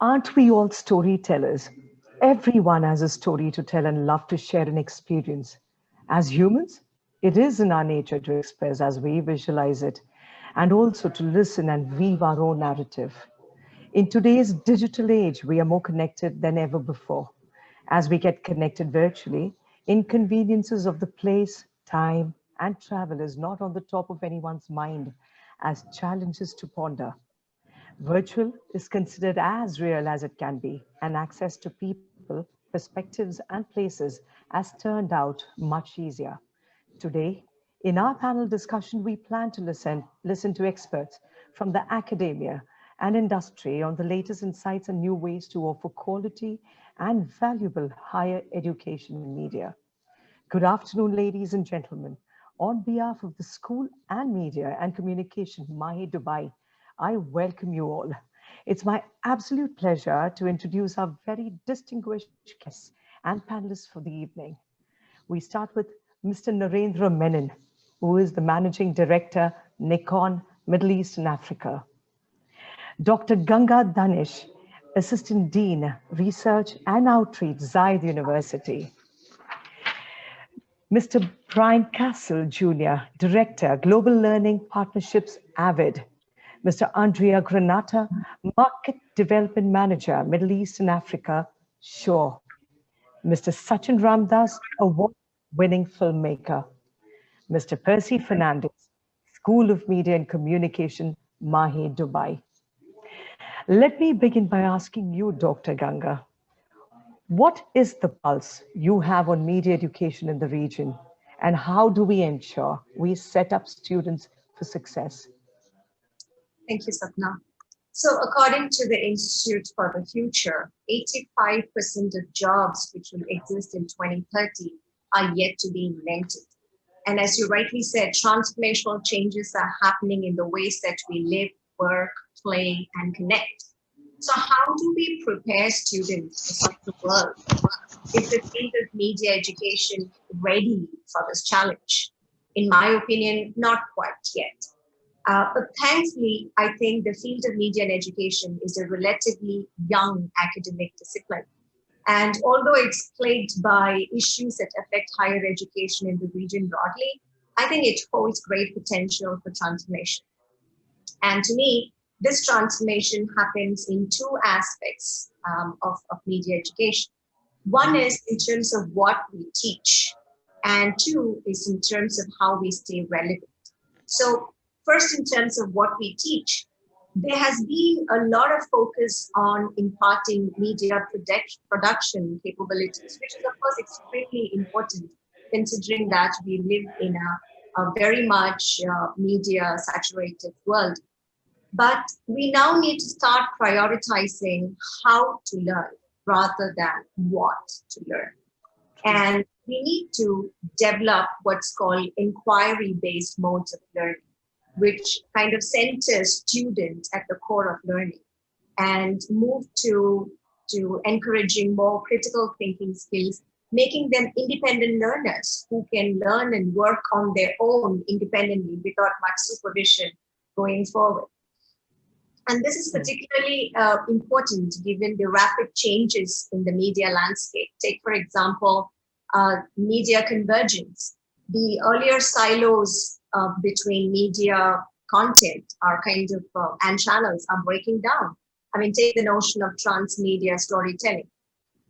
Aren't we all storytellers? Everyone has a story to tell and love to share an experience. As humans, it is in our nature to express as we visualize it, and also to listen and weave our own narrative. In today's digital age, we are more connected than ever before. As we get connected virtually, inconveniences of the place, time, and travel is not on the top of anyone's mind as challenges to ponder. Virtual is considered as real as it can be, and access to people, perspectives, and places has turned out much easier. Today, in our panel discussion, we plan to listen to experts from the academia and industry on the latest insights and new ways to offer quality and valuable higher education in media. Good afternoon, ladies and gentlemen. On behalf of the School and Media and Communication MAHE Dubai, I welcome you all. It's my absolute pleasure to introduce our very distinguished guests and panelists for the evening. We start with Mr. Narendra Menon, who is the Managing Director, Nikon, Middle East and Africa. Dr. Ganga Dhanesh, Assistant Dean, Research and Outreach, Zayed University. Mr. Bryan Castle Jr., Director, Global Learning Partnerships, AVID. Mr. Andrea Granata, Market Development Manager, Middle East and Africa, SHURE. Mr. Sachin Ramdas, award-winning filmmaker. Mr. Percy Fernandez, School of Media and Communication, MAHE Dubai. Let me begin by asking you, Dr. Ganga, what is the pulse you have on media education in the region, and how do we ensure we set up students for success? Thank you, Sapna. So according to the Institute for the Future, 85% of jobs which will exist in 2030 are yet to be invented. And as you rightly said, transformational changes are happening in the ways that we live, work, play, and connect. So how do we prepare students for such a world? Is the field of media education ready for this challenge? In my opinion, not quite yet. But thankfully, I think the field of media and education is a relatively young academic discipline. And although it's plagued by issues that affect higher education in the region broadly, I think it holds great potential for transformation. And to me, this transformation happens in two aspects of media education. One is in terms of what we teach, and two is in terms of how we stay relevant. So first, in terms of what we teach, there has been a lot of focus on imparting media production capabilities, which is, of course, extremely important, considering that we live in a very much media-saturated world. But we now need to start prioritizing how to learn rather than what to learn. And we need to develop what's called inquiry-based modes of learning, which kind of centers students at the core of learning, and move to encouraging more critical thinking skills, making them independent learners who can learn and work on their own independently without much supervision going forward. And this is particularly important given the rapid changes in the media landscape. Take, for example, media convergence. The earlier silos between media content are kind of, and channels are breaking down. I mean, take the notion of transmedia storytelling,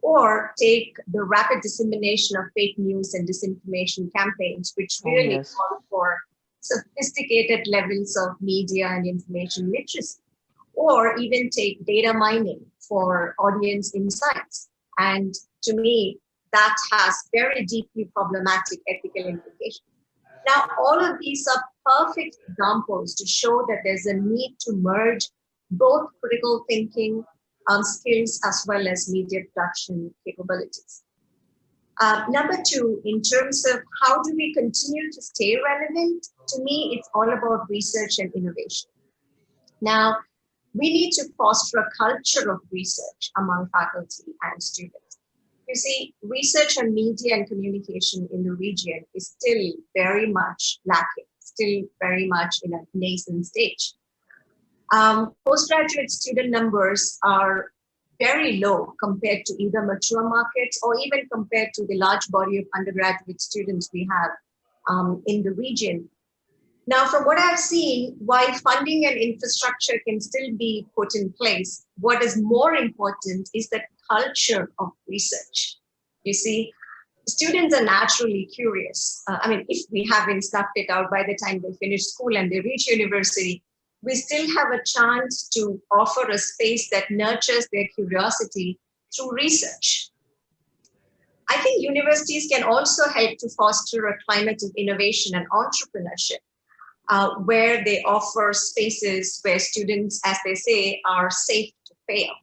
or take the rapid dissemination of fake news and disinformation campaigns, which really call for sophisticated levels of media and information literacy. Or even take data mining for audience insights. And to me, that has very deeply problematic ethical implications. Now, all of these are perfect examples to show that there's a need to merge both critical thinking skills as well as media production capabilities. Number two, in terms of how do we continue to stay relevant, to me, it's all about research and innovation. Now, we need to foster a culture of research among faculty and students. You see, research on media and communication in the region is still very much lacking, still very much in a nascent stage. Postgraduate student numbers are very low compared to either mature markets or even compared to the large body of undergraduate students we have in the region. Now, from what I've seen, while funding and infrastructure can still be put in place, what is more important is the culture of research. You see, students are naturally curious. I mean, if we haven't stuffed it out by the time they finish school and they reach university, we still have a chance to offer a space that nurtures their curiosity through research. I think universities can also help to foster a climate of innovation and entrepreneurship, where they offer spaces where students, as they say, are safe to fail.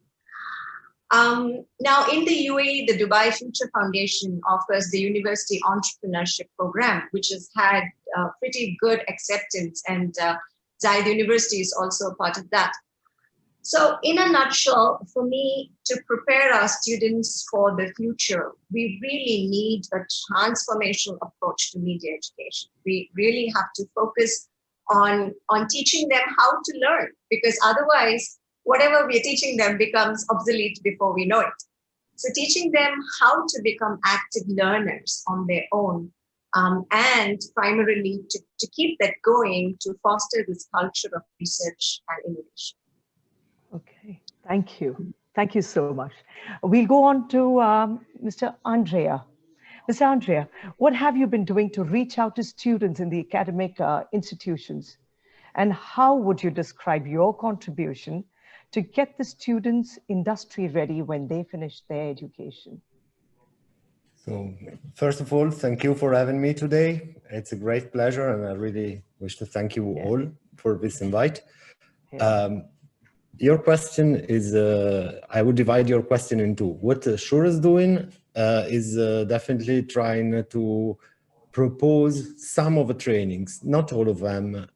Now, in the UAE, the Dubai Future Foundation offers the University Entrepreneurship Program, which has had pretty good acceptance, and Zayed University is also a part of that. So in a nutshell, for me, to prepare our students for the future, we really need a transformational approach to media education. We really have to focus on teaching them how to learn, because otherwise, whatever we're teaching them becomes obsolete before we know it. So teaching them how to become active learners on their own, and primarily to keep that going, to foster this culture of research and innovation. Okay, thank you. Thank you so much. We'll go on to Mr. Andrea. Mr. Andrea, what have you been doing to reach out to students in the academic institutions? And how would you describe your contribution to get the students industry ready when they finish their education? So first of all, thank you for having me today. It's a great pleasure, and I really wish to thank you all for this invite. Your question is, I would divide your question into what SHURE is doing is definitely trying to propose some of the trainings, not all of them,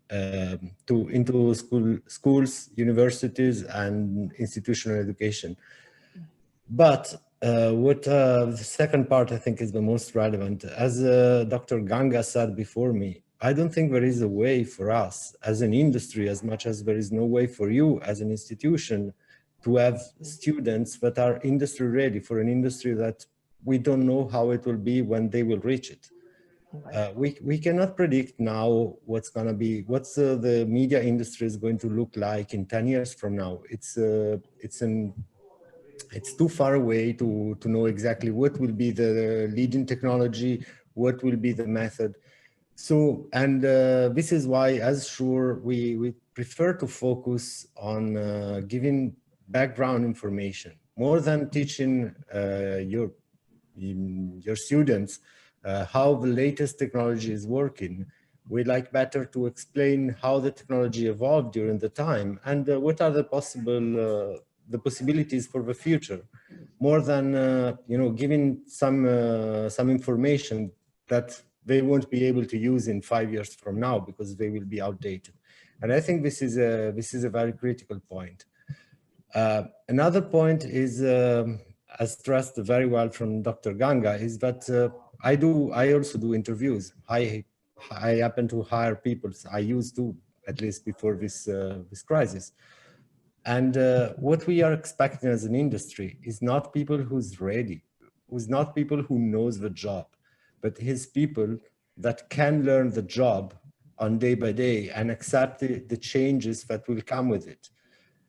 into schools, universities, and institutional education. But what the second part I think is the most relevant. As Dr. Ganga said before me, I don't think there is a way for us as an industry, as much as there is no way for you as an institution to have students that are industry ready for an industry that we don't know how it will be when they will reach it. We cannot predict now what's going to be, what's the media industry is going to look like in 10 years from now. It's too far away to know exactly what will be the leading technology, what will be the method. So, and this is why, as SHURE, we prefer to focus on giving background information more than teaching your students how the latest technology is working. We like better to explain how the technology evolved during the time and what are the possibilities for the future, more than giving some information that they won't be able to use in 5 years from now because they will be outdated. And I think this is a very critical point. Another point is, as stressed very well from Dr. Ganga, is that I also do interviews. I happen to hire people. I used to, at least before this crisis. And what we are expecting as an industry is not people who's ready, who's not people who knows the job, but his people that can learn the job on day by day and accept the changes that will come with it.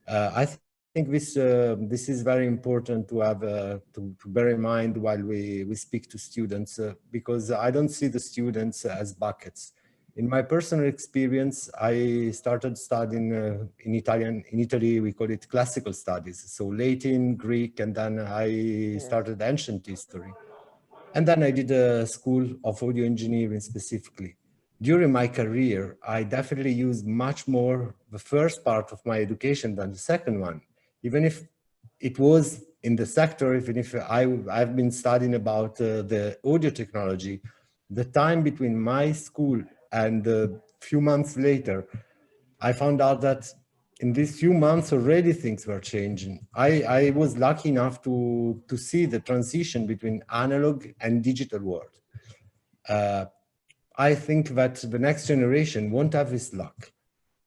I think this is very important to have to bear in mind while we speak to students, because I don't see the students as buckets. In my personal experience, I started studying in Italy, we call it classical studies. So Latin, Greek, and then I started ancient history. And then I did a school of audio engineering specifically. During my career, I definitely used much more the first part of my education than the second one. Even if it was in the sector, even if I've been studying about the audio technology, the time between my school and a few months later, I found out that in these few months already things were changing. I was lucky enough to see the transition between analog and digital world. I think that the next generation won't have this luck.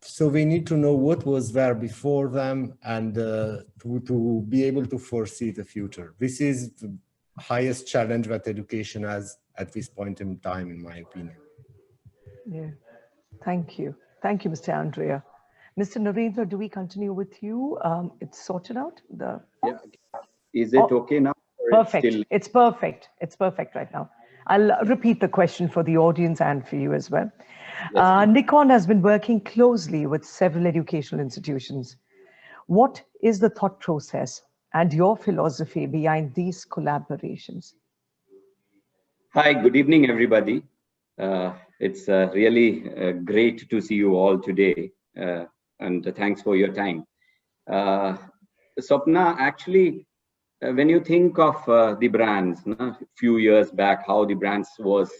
so we need to know what was there before them and to be able to foresee the future. This is the highest challenge that education has at this point in time, in my opinion. Yeah. Thank you. Thank you, Mr. Andrea. Mr. Narendra, do we continue with you? It's sorted out? Yeah. Is it okay now? Perfect. It's perfect. It's perfect right now. I'll repeat the question for the audience and for you as well. Yes, Nikon has been working closely with several educational institutions. What is the thought process and your philosophy behind these collaborations? Hi, good evening, everybody. It's really great to see you all today, and thanks for your time. Swapna, actually, when you think of the brands, a few years back, how the brands was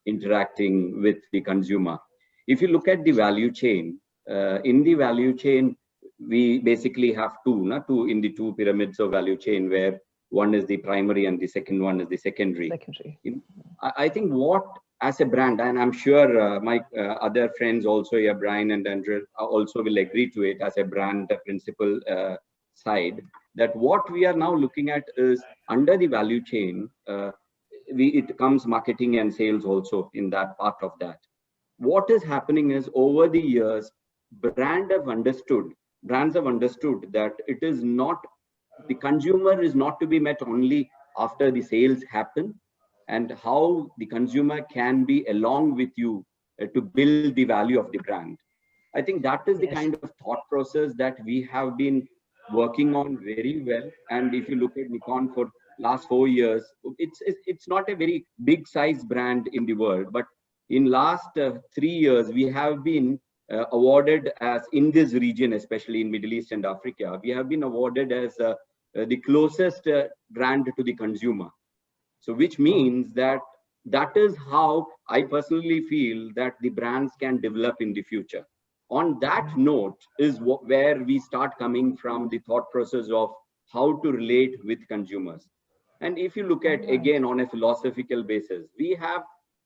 interacting with the consumer. If you look at the value chain, in the value chain, we basically have two in the two pyramids of value chain, where one is the primary and the second one is the secondary. I think what, as a brand, and I'm sure my other friends also here, Bryan and Andrea, also will agree to it as a brand principle side, that what we are now looking at is under the value chain, it comes marketing and sales also in that part of that. What is happening is, over the years, brands have understood that it is not, the consumer is not to be met only after the sales happen, and how the consumer can be along with you to build the value of the brand. I think that is the kind of thought process that we have been working on very well. And if you look at Nikon for last 4 years, it's not a very big size brand in the world, but in last 3 years, we have been awarded as, in this region, especially in Middle East and Africa, we have been awarded as the closest brand to the consumer. So which means that that is how I personally feel that the brands can develop in the future. On that note is where we start coming from, the thought process of how to relate with consumers. And if you look at, again, on a philosophical basis, we have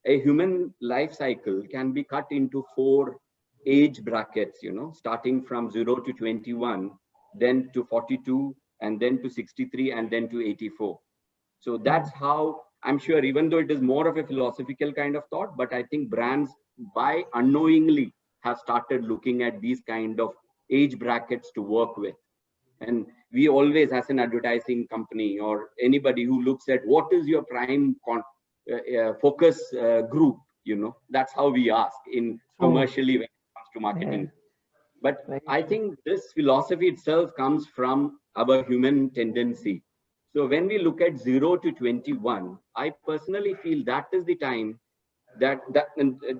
a human life cycle can be cut into 4 age brackets, starting from 0 to 21, then to 42, and then to 63, and then to 84. So that's how, I'm sure, even though it is more of a philosophical kind of thought, but I think brands, by unknowingly, have started looking at these kind of age brackets to work with. And we always, as an advertising company or anybody who looks at what is your prime focus group, that's how we ask in commercially when it comes to marketing. But I think this philosophy itself comes from our human tendency. So when we look at 0 to 21, I personally feel that is the time that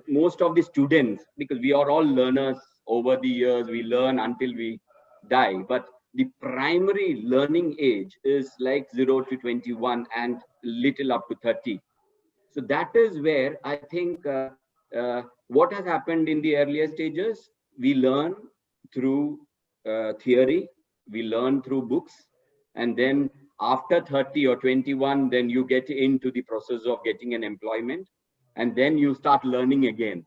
most of the students, because we are all learners over the years, we learn until we die, but the primary learning age is like 0 to 21 and little up to 30. So that is where I think what has happened in the earlier stages, we learn through theory, we learn through books, and then after 30 or 21, then you get into the process of getting an employment, and then you start learning again.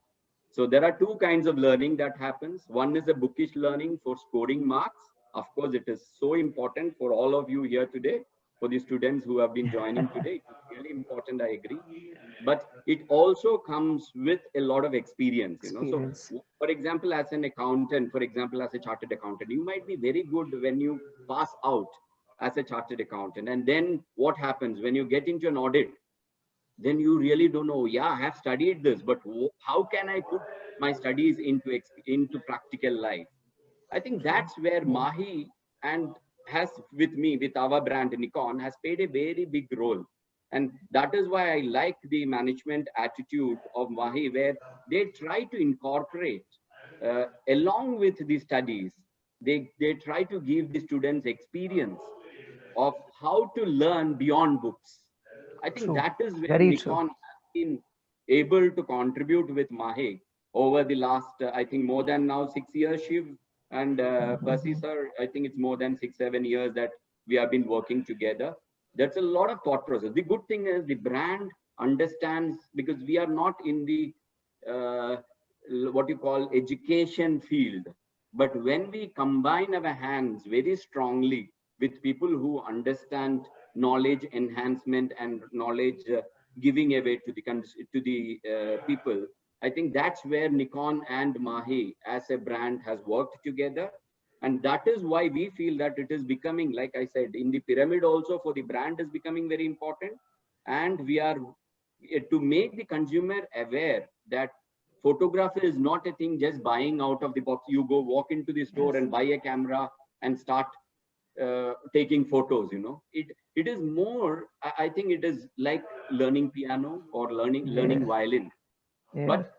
So there are 2 kinds of learning that happens. One is a bookish learning for scoring marks. Of course, it is so important for all of you here today, for the students who have been joining today. It's really important, I agree. But it also comes with a lot of experience, So, for example, as an accountant, for example, as a chartered accountant, you might be very good when you pass out as a chartered accountant. And then what happens when you get into an audit? Then you really don't know, I have studied this, but how can I put my studies into practical life? I think that's where MAHE and has, with our brand Nikon, has played a very big role. And that is why I like the management attitude of MAHE, where they try to incorporate, along with the studies, they try to give the students experience of how to learn beyond books. I think that is where Nikon has been able to contribute with MAHE over the last, I think, more than now 6 years, Shiv and Percy sir. I think it's more than 6-7 years that we have been working together. That's a lot of thought process. The good thing is the brand understands, because we are not in the what you call education field. But when we combine our hands very strongly with people who understand knowledge enhancement and knowledge giving away to the people, I think that's where Nikon and MAHE as a brand has worked together. And that is why we feel that it is becoming, like I said, in the pyramid also for the brand is becoming very important. And we are to make the consumer aware that photography is not a thing just buying out of the box. You go walk into the store and buy a camera and start taking photos. It is more, I think it is like learning piano or learning violin. But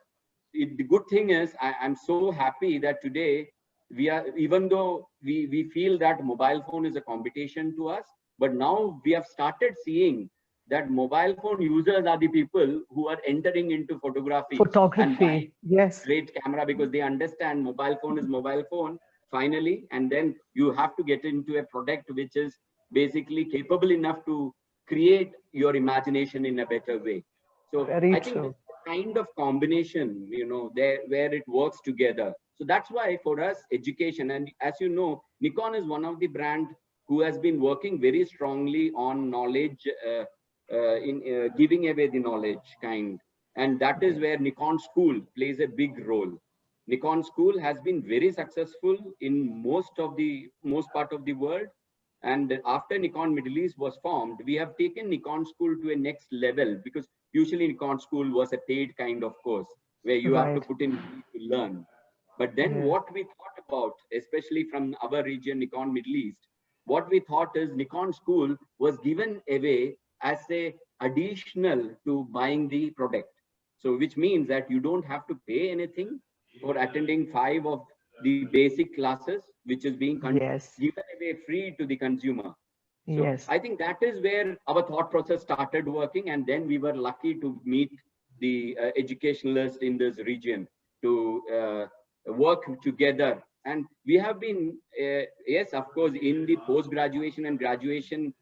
the good thing is I'm so happy that today we are, even though we feel that mobile phone is a competition to us, but now we have started seeing that mobile phone users are the people who are entering into photography and buying great camera, because they understand mobile phone is mobile phone finally, and then you have to get into a product which is basically capable enough to create your imagination in a better way. So I think that's the kind of combination, there where it works together. So that's why for us, education, and as you know, Nikon is one of the brand who has been working very strongly on knowledge, in giving away the knowledge kind. And that is where Nikon School plays a big role. Nikon School has been very successful in most part of the world. And after Nikon Middle East was formed, we have taken Nikon School to a next level, because usually Nikon School was a paid kind of course where you have to put in to learn. But then what we thought about, especially from our region, Nikon Middle East, what we thought is Nikon School was given away as a additional to buying the product. So which means that you don't have to pay anything for attending 5 of the basic classes, which is being given away free to the consumer. So I think that is where our thought process started working. And then we were lucky to meet the educationalists in this region to work together. And we have been, yes, of course, in the post-graduation and graduation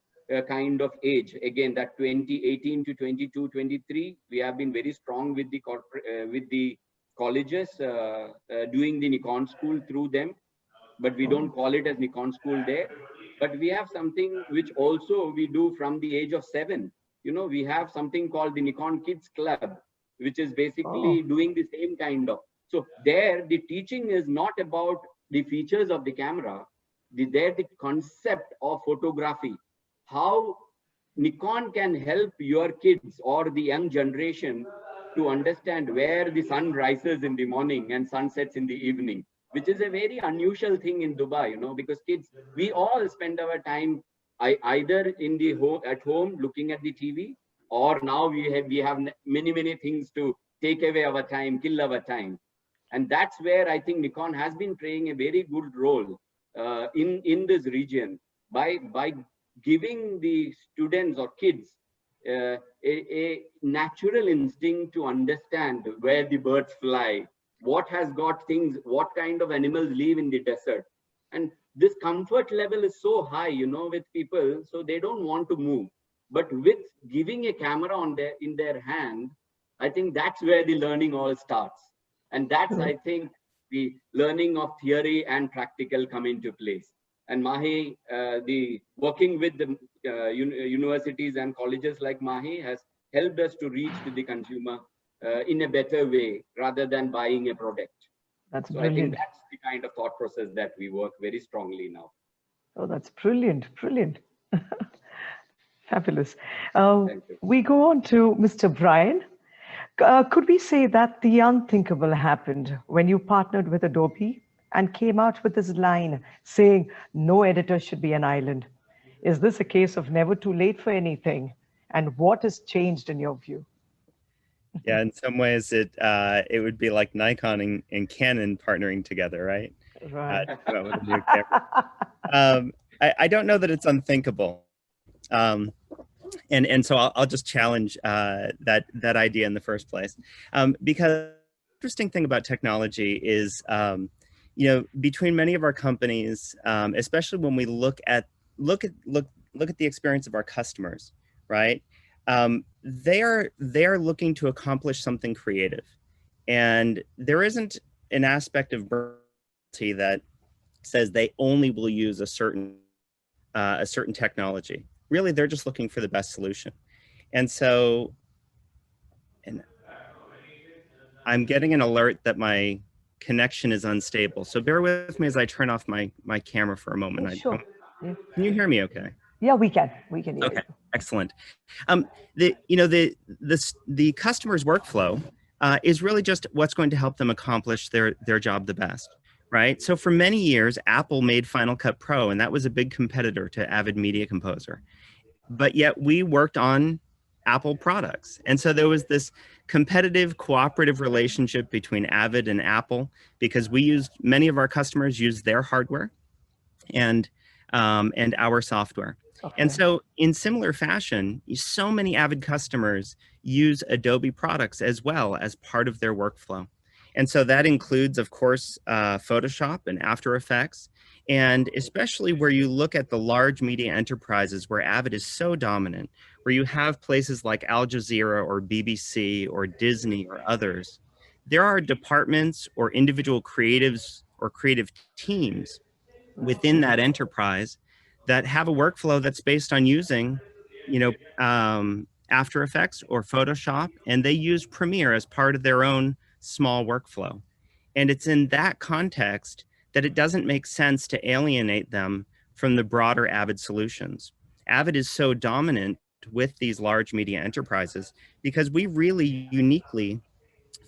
kind of age, again, that 2018 to 22, 23, we have been very strong with the colleges, doing the Nikon School through them, but we don't call it as Nikon School there. But we have something which also we do from the age of 7. We have something called the Nikon Kids Club, which is basically doing the same kind of. So there, the teaching is not about the features of the camera. The concept of photography, how Nikon can help your kids or the young generation to understand where the sun rises in the morning and sun sets in the evening, which is a very unusual thing in Dubai, because kids, we all spend our time either in the at home looking at the TV, or now we have many things to take away our time, kill our time. And that's where I think Nikon has been playing a very good role in this region by giving the students or kids a natural instinct to understand where the birds fly, what has got things, what kind of animals live in the desert. And this comfort level is so high, with people, so they don't want to move. But with giving a camera in their hand, I think that's where the learning all starts. And that's, I think, the learning of theory and practical come into place. And MAHE, the working with the universities and colleges like MAHE has helped us to reach to the consumer in a better way rather than buying a product. That's so brilliant. I think that's the kind of thought process that we work very strongly now. Oh, that's brilliant, brilliant. Fabulous. We go on to Mr. Bryan. Could we say that the unthinkable happened when you partnered with Adobe and came out with this line saying, no editor should be an island? Is this a case of never too late for anything? And what has changed in your view? Yeah, in some ways it would be like Nikon and Canon partnering together, right? Right. I don't know that it's unthinkable. And so I'll just challenge that idea in the first place, because the interesting thing about technology is, between many of our companies, especially when we look at the experience of our customers, right? They are looking to accomplish something creative, and there isn't an aspect of that says they only will use a certain technology. Really, they're just looking for the best solution. And so, and I'm getting an alert that my connection is unstable. So bear with me as I turn off my camera for a moment. Oh, sure. Yeah. Can you hear me okay? Yeah, we can hear Okay, you. excellent. The customer's workflow is really just what's going to help them accomplish their job the best, right? So for many years, Apple made Final Cut Pro, and that was a big competitor to Avid Media Composer. But yet we worked on Apple products. And so there was this competitive, cooperative relationship between Avid and Apple, because many of our customers used their hardware and our software. Okay. And so in similar fashion, so many Avid customers use Adobe products as well as part of their workflow. And so that includes, of course, Photoshop and After Effects, and especially where you look at the large media enterprises where Avid is so dominant, where you have places like Al Jazeera or BBC or Disney or others, there are departments or individual creatives or creative teams within that enterprise that have a workflow that's based on using, After Effects or Photoshop, and they use Premiere as part of their own small workflow. And it's in that context that it doesn't make sense to alienate them from the broader Avid solutions. Avid is so dominant with these large media enterprises because we really uniquely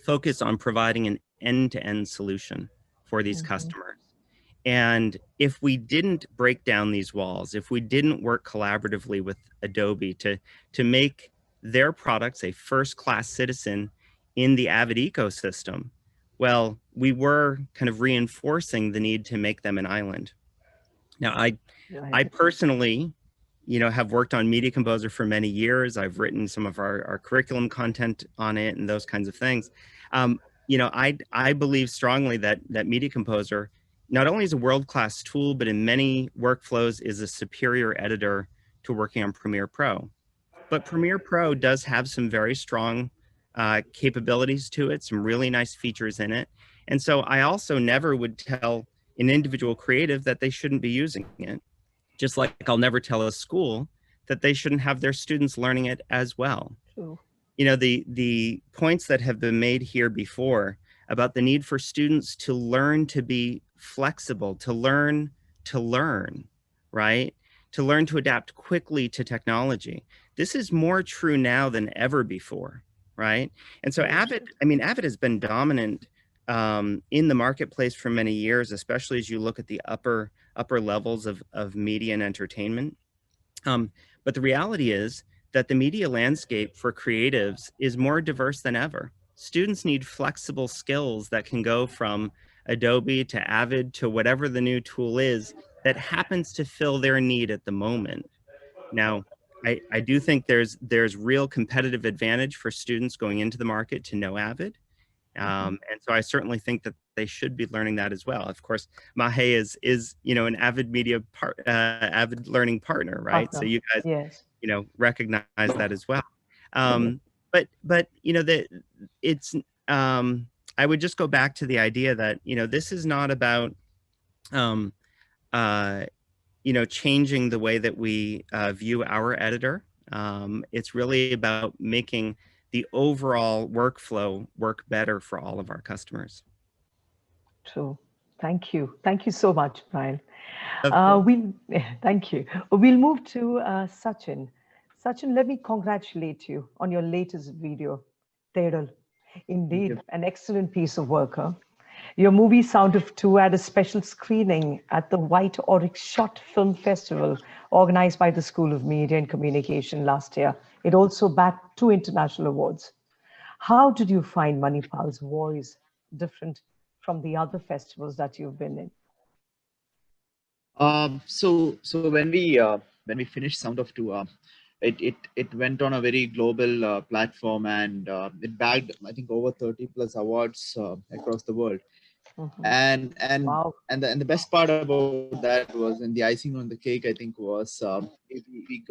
focus on providing an end-to-end solution for these customers. And if we didn't break down these walls, if we didn't work collaboratively with Adobe to make their products a first-class citizen in the Avid ecosystem, well, we were kind of reinforcing the need to make them an island. Now, I personally, have worked on Media Composer for many years. I've written some of our curriculum content on it and those kinds of things. I believe strongly that Media Composer not only is a world-class tool, but in many workflows is a superior editor to working on Premiere Pro. But Premiere Pro does have some very strong capabilities to it, some really nice features in it. And so I also never would tell an individual creative that they shouldn't be using it, just like I'll never tell a school that they shouldn't have their students learning it as well. True. The points that have been made here before about the need for students to learn to be flexible, to learn, right? To learn to adapt quickly to technology. This is more true now than ever before, right? And so Avid has been dominant in the marketplace for many years, especially as you look at the upper levels of media and entertainment. But the reality is that the media landscape for creatives is more diverse than ever. Students need flexible skills that can go from Adobe to Avid to whatever the new tool is that happens to fill their need at the moment. Now, I do think there's real competitive advantage for students going into the market to know Avid. And so I certainly think that they should be learning that as well. Of course, MAHE is an Avid Media Avid Learning partner, right? Awesome. So you guys, yes, recognize that as well. But it's I would just go back to the idea that this is not about changing the way that we view our editor. It's really about making the overall workflow work better for all of our customers. True. Thank you. Thank you so much, Bryan. Thank you. We'll move to Sachin. Sachin, let me congratulate you on your latest video, Teral. Indeed, an excellent piece of work. Huh? Your movie Sound of Two had a special screening at the White Oryx Short Film Festival organized by the School of Media and Communication last year. It also bagged 2 international awards. How did you find Manipal's voice different from the other festivals that you've been in? So when we finished Sound of Two, it went on a very global platform, and it bagged, I think, over 30+ awards across the world. And wow. and the best part about that was, and the icing on the cake, I think, was we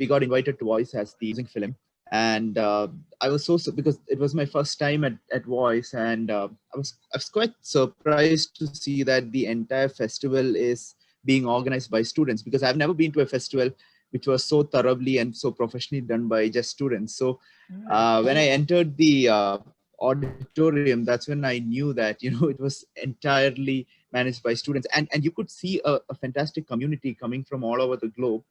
got invited to voice as the using film And I was because it was my first time at Voice, and I was quite surprised to see that the entire festival is being organized by students, because I've never been to a festival which was so thoroughly and so professionally done by just students. So when I entered the auditorium, that's when I knew that, you know, it was entirely managed by students, and you could see a fantastic community coming from all over the globe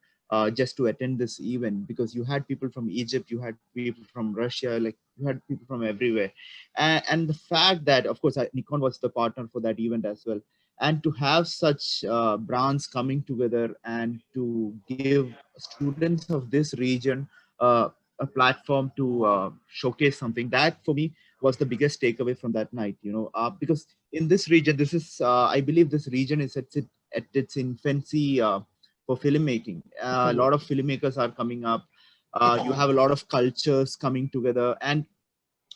just to attend this event, because you had people from Egypt, you had people from Russia, like you had people from everywhere. And the fact that, of course, Nikon was the partner for that event as well. And to have such brands coming together and to give students of this region a platform to showcase something, that for me was the biggest takeaway from that night, you know, because in this region, this is, I believe this region is at its infancy for filmmaking. A lot of filmmakers are coming up. You have a lot of cultures coming together. And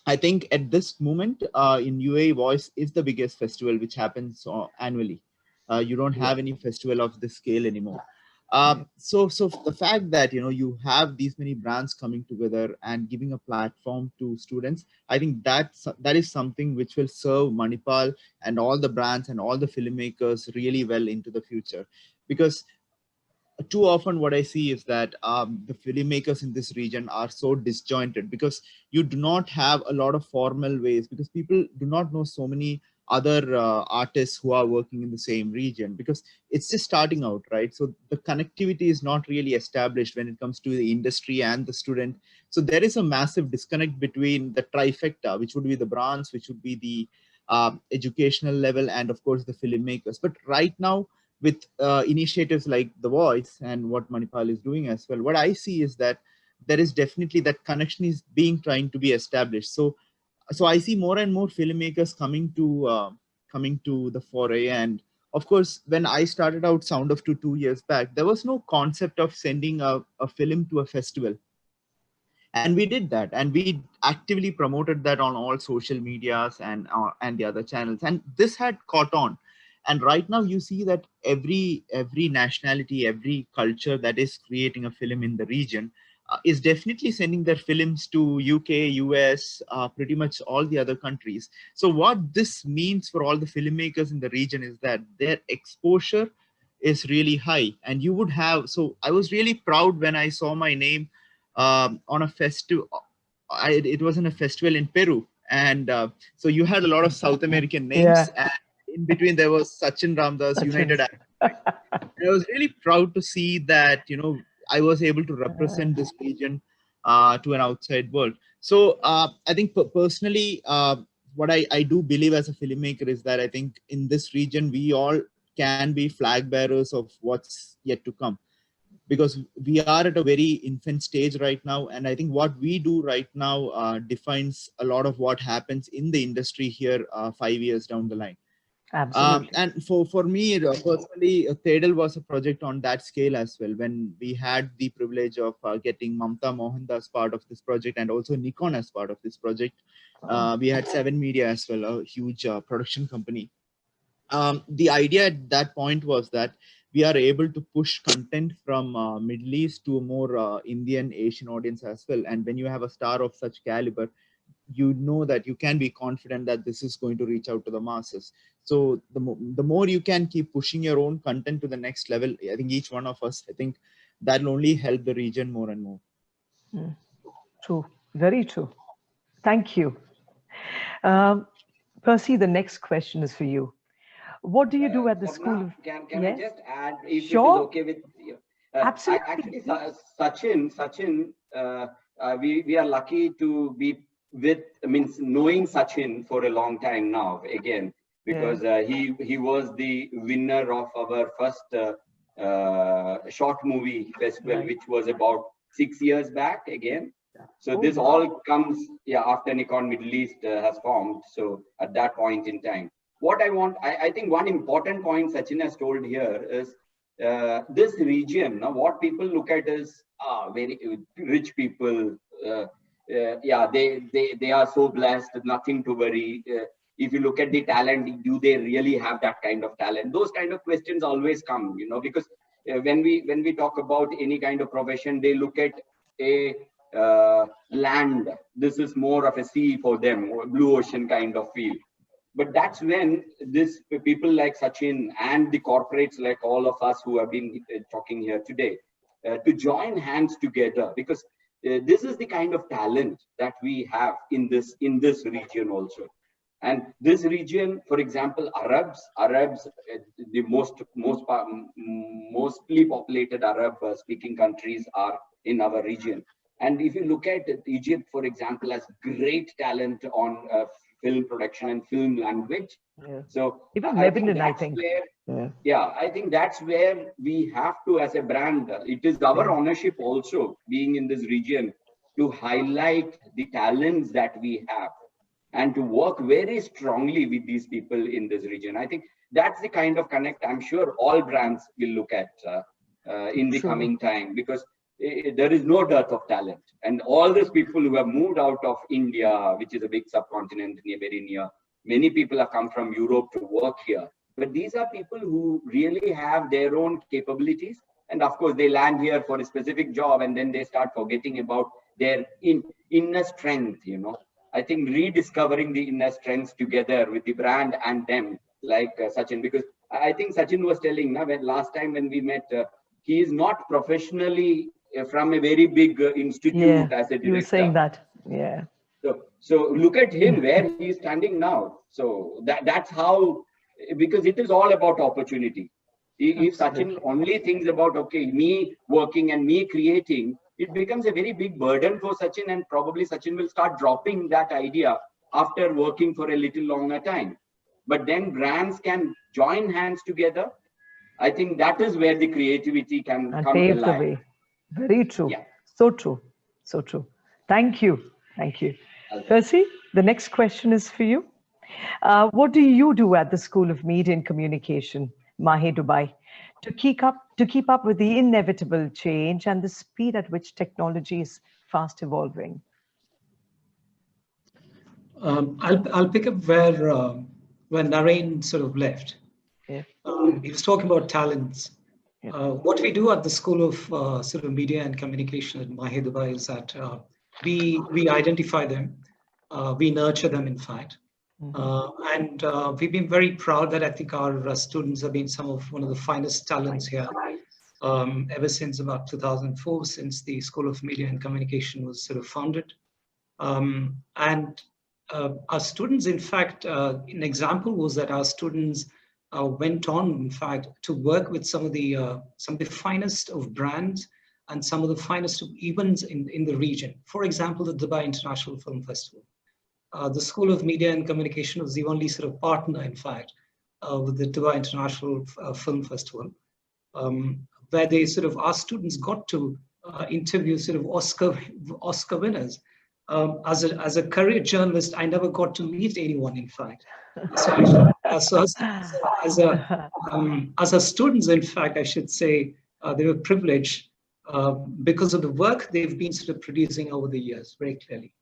I think at this moment in UAE, Voice is the biggest festival which happens annually. You don't have any festival of this scale anymore. So the fact that, you know, you have these many brands coming together and giving a platform to students, I think that is something which will serve Manipal and all the brands and all the filmmakers really well into the future. Because too often what I see is that the filmmakers in this region are so disjointed, because you do not have a lot of formal ways, because people do not know so many other artists who are working in the same region, because it's just starting out, right? So the connectivity is not really established when it comes to the industry and the student. So there is a massive disconnect between the trifecta, which would be the brands, which would be the educational level, and of course the filmmakers. But right now, with initiatives like The Voice and what Manipal is doing as well, what I see is that there is definitely that connection is trying to be established. So I see more and more filmmakers coming to the foray. And of course, when I started out Sound of 2 years back, there was no concept of sending a film to a festival. And we did that, and we actively promoted that on all social medias and the other channels, and this had caught on. And right now you see that every nationality, every culture that is creating a film in the region is definitely sending their films to UK, US, pretty much all the other countries. So what this means for all the filmmakers in the region is that their exposure is really high. And you would have, so I was really proud when I saw my name on a festival. It was in a festival in Peru, and so you had a lot of South American names, and in between there was Sachin, Ramdas, United. And I was really proud to see that, you know, I was able to represent this region to an outside world. So I think personally, what I do believe as a filmmaker is that I think in this region we all can be flag bearers of what's yet to come, because we are at a very infant stage right now. And I think what we do right now defines a lot of what happens in the industry here 5 years down the line. Absolutely. And for me personally, Thedal was a project on that scale as well, when we had the privilege of getting Mamta Mohandas part of this project, and also Nikon as part of this project. We had 7 Media as well, a huge production company. The idea at that point was that we are able to push content from Middle East to a more Indian, Asian audience as well. And when you have a star of such caliber, you know that you can be confident that this is going to reach out to the masses. So the more you can keep pushing your own content to the next level, I think each one of us, I think that will only help the region more and more. True, very true. Thank you. Percy, the next question is for you. What do you do at the school? Can I just add, if sure. it is okay with you? Absolutely. Actually, Sachin, we are lucky to be with, knowing Sachin for a long time now, again, because he was the winner of our first short movie festival, which was about 6 years back again. So this all comes after Nikon Middle East has formed. So at that point in time, what I think one important point Sachin has told here is this region. Now, what people look at is very rich people. They are so blessed, nothing to worry. If you look at the talent, do they really have that kind of talent? Those kind of questions always come, because when we talk about any kind of profession, they look at a land. This is more of a sea for them, or blue ocean kind of feel. But that's when this people like Sachin and the corporates like all of us who have been talking here today, to join hands together, because this is the kind of talent that we have in this region also. And this region, for example, Arabs, the mostly populated Arab speaking countries are in our region. And if you look at Egypt, for example, has great talent on film production and film language. Yeah. So Even Lebanon, I think. Yeah, I think that's where we have to, as a brand, it is our ownership also, being in this region, to highlight the talents that we have and to work very strongly with these people in this region. I think that's the kind of connect I'm sure all brands will look at in the coming time, because there is no dearth of talent. And all these people who have moved out of India, which is a big subcontinent very near, many people have come from Europe to work here. But these are people who really have their own capabilities. And of course, they land here for a specific job and then they start forgetting about their inner strength, you know. I think rediscovering the inner strengths together with the brand and them, like Sachin, because I think Sachin was telling now, when last time when we met, he is not professionally from a very big institute as a director. You were saying that, So look at him where he is standing now. So that's how, because it is all about opportunity. If Sachin only thinks about, okay, me working and me creating, it becomes a very big burden for Sachin, and probably Sachin will start dropping that idea after working for a little longer time. But then brands can join hands together. I think that is where the creativity can come pave alive. the way. Very true. Yeah. So true. So true. Thank you. Thank you. Percy, the next question is for you. What do you do at the School of Media and Communication, MAHE, Dubai, to keep up with the inevitable change and the speed at which technology is fast evolving? I'll pick up where Naren sort of left. Yeah. He was talking about talents. Yeah. What we do at the School of sort of Media and Communication at MAHE Dubai is that we identify them, we nurture them, in fact. And we've been very proud that I think our students have been one of the finest talents here ever since about 2004, since the School of Media and Communication was sort of founded. And our students, in fact, an example was that our students went on, in fact, to work with some of the finest of brands and some of the finest of events in the region. For example, the Dubai International Film Festival. The School of Media and Communication was the only sort of partner, in fact, with the Dubai International Film Festival, where they sort of, our students got to interview sort of Oscar winners. As a career journalist, I never got to meet anyone, in fact. So as a students, in fact, I should say they were privileged because of the work they've been sort of producing over the years, very clearly.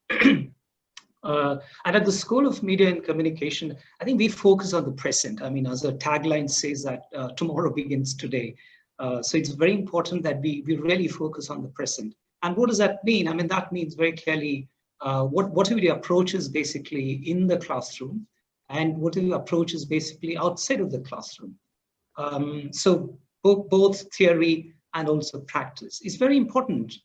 And at the School of Media and Communication, I think we focus on the present. I mean, as a tagline says that tomorrow begins today. So it's very important that we really focus on the present. And what does that mean? I mean, that means very clearly what are the approaches basically in the classroom, and what are the approaches basically outside of the classroom. So both theory and also practice. It's very important,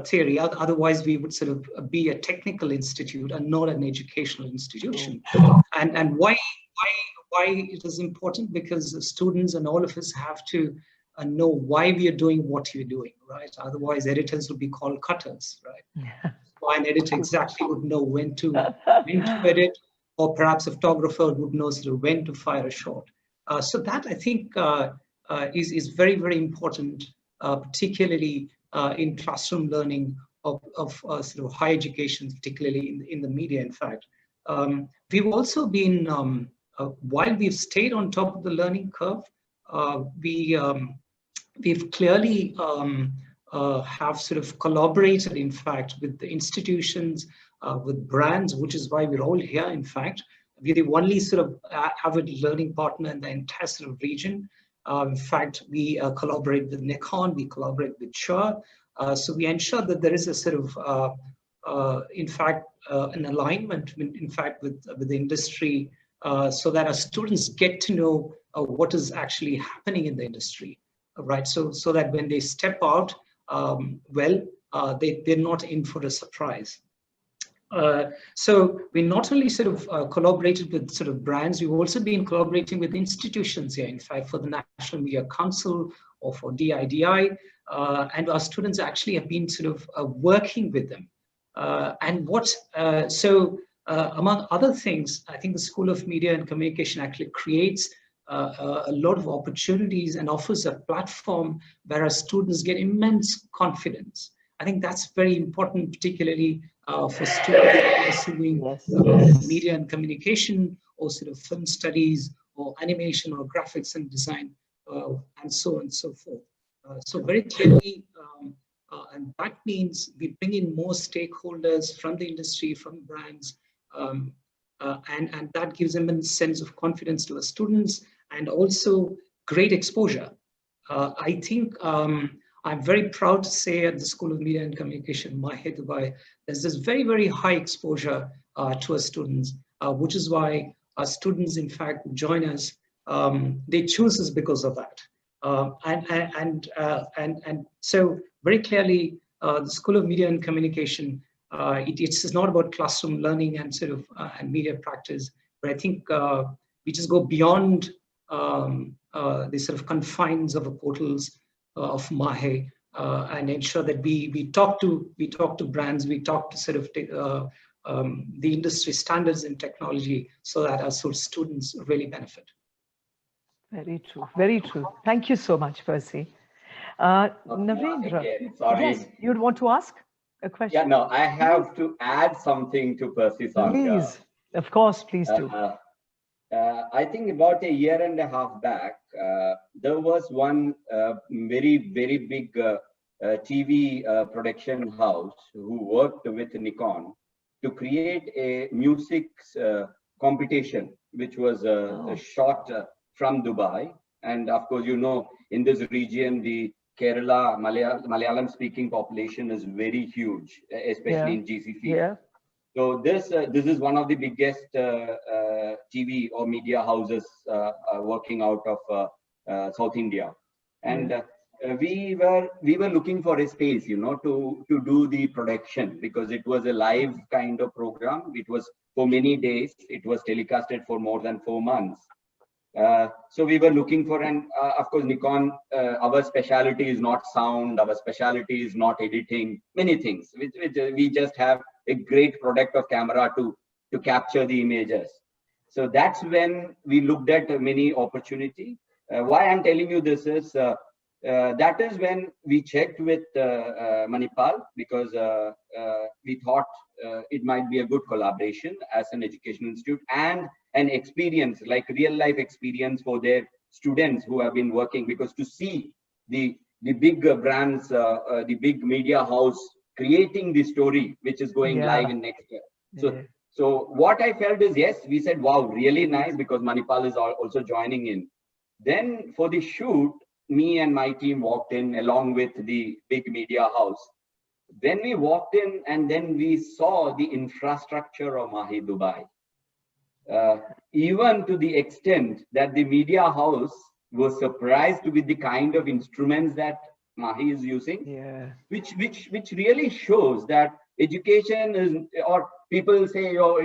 theory, otherwise we would sort of be a technical institute and not an educational institution. And why it is important? Because the students and all of us have to know why we are doing what we're doing, right? Otherwise editors would be called cutters, right? Yeah. Why an editor exactly would know when to edit, or perhaps a photographer would know sort of when to fire a shot. So that I think is very, very important, particularly in classroom learning of sort of higher education, particularly in the media, in fact. We've also been, while we've stayed on top of the learning curve, we've clearly have sort of collaborated, in fact, with the institutions, with brands, which is why we're all here, in fact. We're the only sort of AVID learning partner in the entire sort of region. In fact, we collaborate with Nikon, we collaborate with SHURE, So we ensure that there is a sort of, in fact, an alignment, in fact, with the industry, so that our students get to know what is actually happening in the industry, right? So that when they step out, they're not in for a surprise. So we not only sort of collaborated with sort of brands, we've also been collaborating with institutions here, in fact, for the National Media Council or for DIDI, and our students actually have been sort of working with them. Among other things, I think the School of Media and Communication actually creates a lot of opportunities and offers a platform where our students get immense confidence. I think that's very important, particularly for students pursuing media and communication, or sort of film studies, or animation, or graphics and design, and so on and so forth. So very clearly, and that means we bring in more stakeholders from the industry, from brands, and that gives them a sense of confidence to our students, and also great exposure. I think I'm very proud to say at the School of Media and Communication, MAHE Dubai, there's this very, very high exposure to our students, which is why our students, in fact, join us. They choose us because of that. And so very clearly, the School of Media and Communication, it's not about classroom learning and sort of and media practice, but I think we just go beyond the sort of confines of the portals of MAHE, and ensure that we talk to brands, we talk to sort of the industry standards in technology, so that our sort of students really benefit. Very true. Very true. Thank you so much, Percy. Narendra, sorry. Yes, you'd want to ask a question? Yeah, no, I have to add something to Percy's answer. Please, of course, please do. I think about a year and a half back, there was one very, very big TV production house who worked with Nikon to create a music competition, which was shot from Dubai. And of course, you know, in this region, the Kerala Malayalam speaking population is very huge, especially in GCC. Yeah. So this is one of the biggest TV or media houses working out of South India, and we were looking for a space, you know, to do the production, because it was a live kind of program. It was for many days. It was telecasted for more than 4 months. So we were looking for, and of course, Nikon, our specialty is not sound, our specialty is not editing, many things. We just have a great product of camera to capture the images. So that's when we looked at many opportunity. Why I'm telling you this is, that is when we checked with Manipal, because we thought it might be a good collaboration as an educational institute, and an experience, like real life experience for their students who have been working, because to see the big brands, the big media house creating the story, which is going live in next year. So what I felt is, yes, we said, wow, really nice, because Manipal is also joining in. Then for the shoot, me and my team walked in along with the big media house. Then we walked in, and then we saw the infrastructure of MAHE Dubai. Even to the extent that the media house was surprised with the kind of instruments that MAHE is using, which really shows that education is, or people say, oh,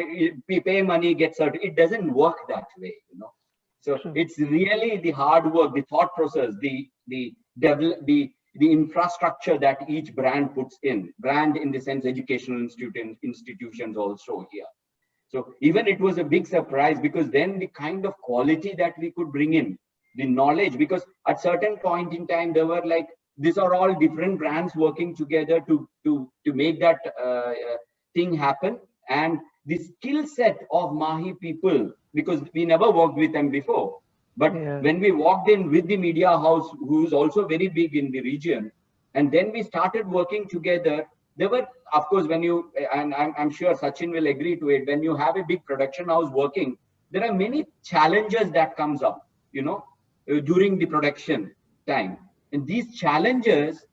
pay money, get certain. It doesn't work that way, you know. So it's really the hard work, the thought process, the infrastructure that each brand puts in. Brand in the sense educational institutions also here. So even it was a big surprise, because then the kind of quality that we could bring in, the knowledge, because at certain point in time, there were like, these are all different brands working together to make that thing happen. And the skill set of MAHE people, because we never worked with them before, but when we walked in with the media house, who's also very big in the region, and then we started working together, there were, of course, when you, and I'm sure Sachin will agree to it, when you have a big production house working, there are many challenges that comes up, you know, during the production time. And these challenges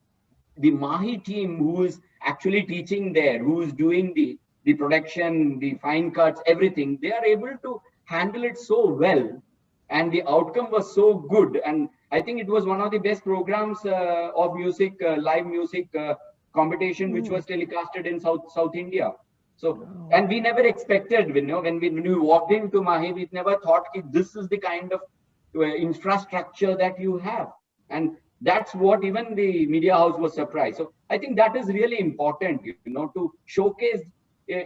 the MAHE team who is actually teaching there, who is doing the production, the fine cuts, everything, they are able to handle it so well. And the outcome was so good. And I think it was one of the best programs of music, live music competition, which was telecasted in South India. So, and we never expected, when we walked into MAHE, we never thought this is the kind of infrastructure that you have. And that's what even the media house was surprised. So I think that is really important, to showcase.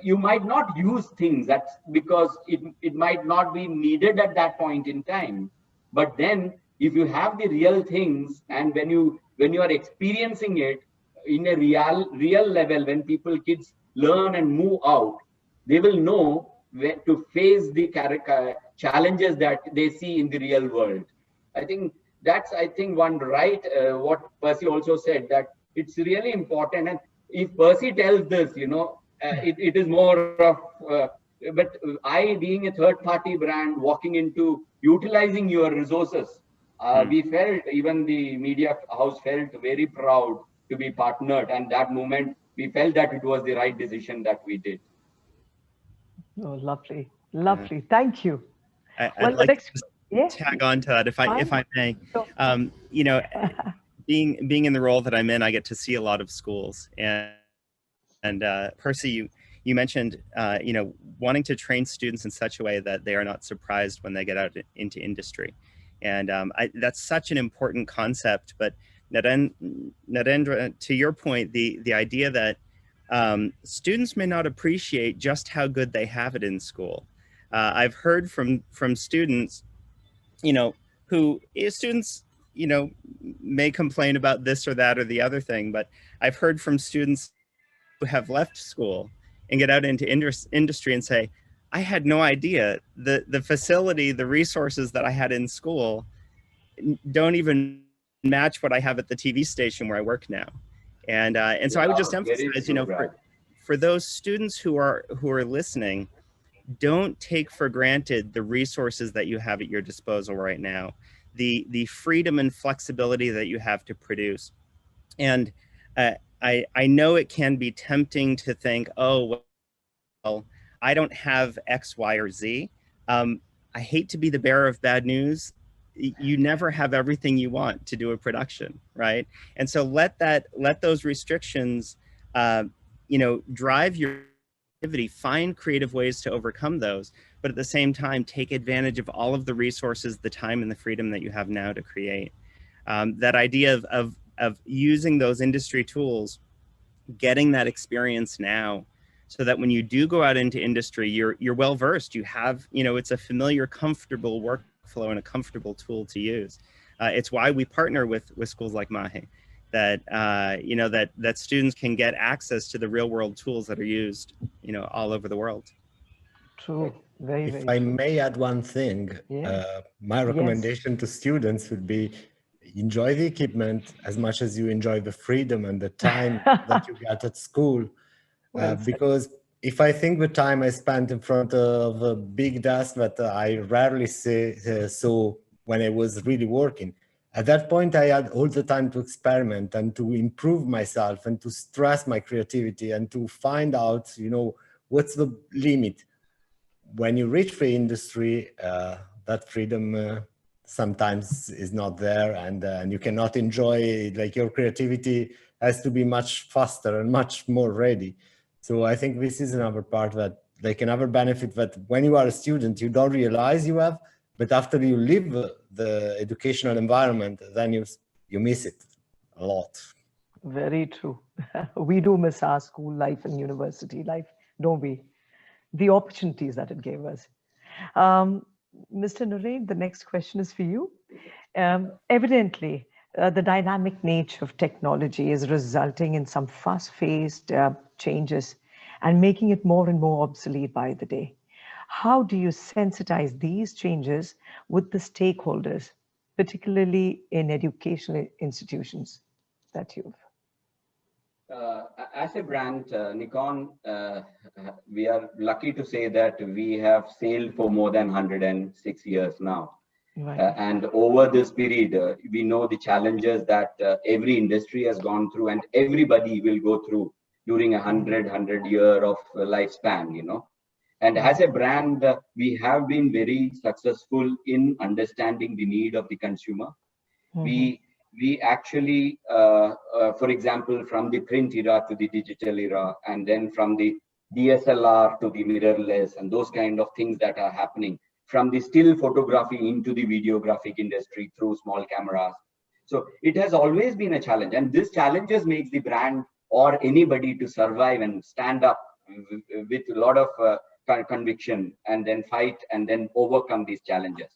You might not use things, that's because it might not be needed at that point in time. But then if you have the real things, and when you are experiencing it in a real level, when kids learn and move out, they will know where to face the challenges that they see in the real world. I think that's one right, what Percy also said, that it's really important. And if Percy tells this, it is more of, but I, being a third-party brand, walking into utilizing your resources, we felt, even the media house felt very proud to be partnered. And that moment, we felt that it was the right decision that we did. Oh, lovely, lovely. Thank you. I'd like to tag on to that, if I may. Being in the role that I'm in, I get to see a lot of schools, and Percy, you mentioned wanting to train students in such a way that they are not surprised when they get out into industry, and that's such an important concept. But Narendra, to your point, the idea that students may not appreciate just how good they have it in school. I've heard from students, students may complain about this or that or the other thing, but I've heard from students who have left school and get out into industry and say, I had no idea the facility, the resources that I had in school don't even match what I have at the TV station where I work now. And so I would just emphasize, for those students who are listening, don't take for granted the resources that you have at your disposal right now, the freedom and flexibility that you have to produce. And I know it can be tempting to think, oh, well, I don't have X, Y, or Z. I hate to be the bearer of bad news. You never have everything you want to do a production, right? And so let those restrictions, drive your activity. Find creative ways to overcome those, but at the same time, take advantage of all of the resources, the time, and the freedom that you have now to create. That idea of using those industry tools, getting that experience now, so that when you do go out into industry, you're well versed. You have, it's a familiar, comfortable workflow and a comfortable tool to use. It's why we partner with schools like MAHE, that that students can get access to the real world tools that are used, all over the world. True. Very, if very I true. may add one thing, my recommendation to students would be, enjoy the equipment as much as you enjoy the freedom and the time that you get at school. Because if I think the time I spent in front of a big desk that I rarely saw when I was really working, at that point I had all the time to experiment and to improve myself and to stress my creativity and to find out, what's the limit. When you reach the industry, that freedom sometimes is not there, and you cannot enjoy, like, your creativity has to be much faster and much more ready. So I think this is another part that, like, another benefit that when you are a student, you don't realize you have, but after you leave the educational environment, then you miss it a lot. Very true. We do miss our school life and university life, don't we? The opportunities that it gave us. Mr. Narendra, the next question is for you. Evidently, the dynamic nature of technology is resulting in some fast-paced changes and making it more and more obsolete by the day. How do you sensitize these changes with the stakeholders, particularly in educational institutions that you've? As a brand, Nikon, we are lucky to say that we have sailed for more than 106 years now. Right. And over this period, we know the challenges that every industry has gone through and everybody will go through during 100 year of lifespan, you know. And as a brand, we have been very successful in understanding the need of the consumer. We actually, for example, from the print era to the digital era, and then from the DSLR to the mirrorless, and those kind of things that are happening, from the still photography into the videographic industry through small cameras. So it has always been a challenge, and this challenges makes the brand or anybody to survive and stand up with a lot of conviction, and then fight and then overcome these challenges.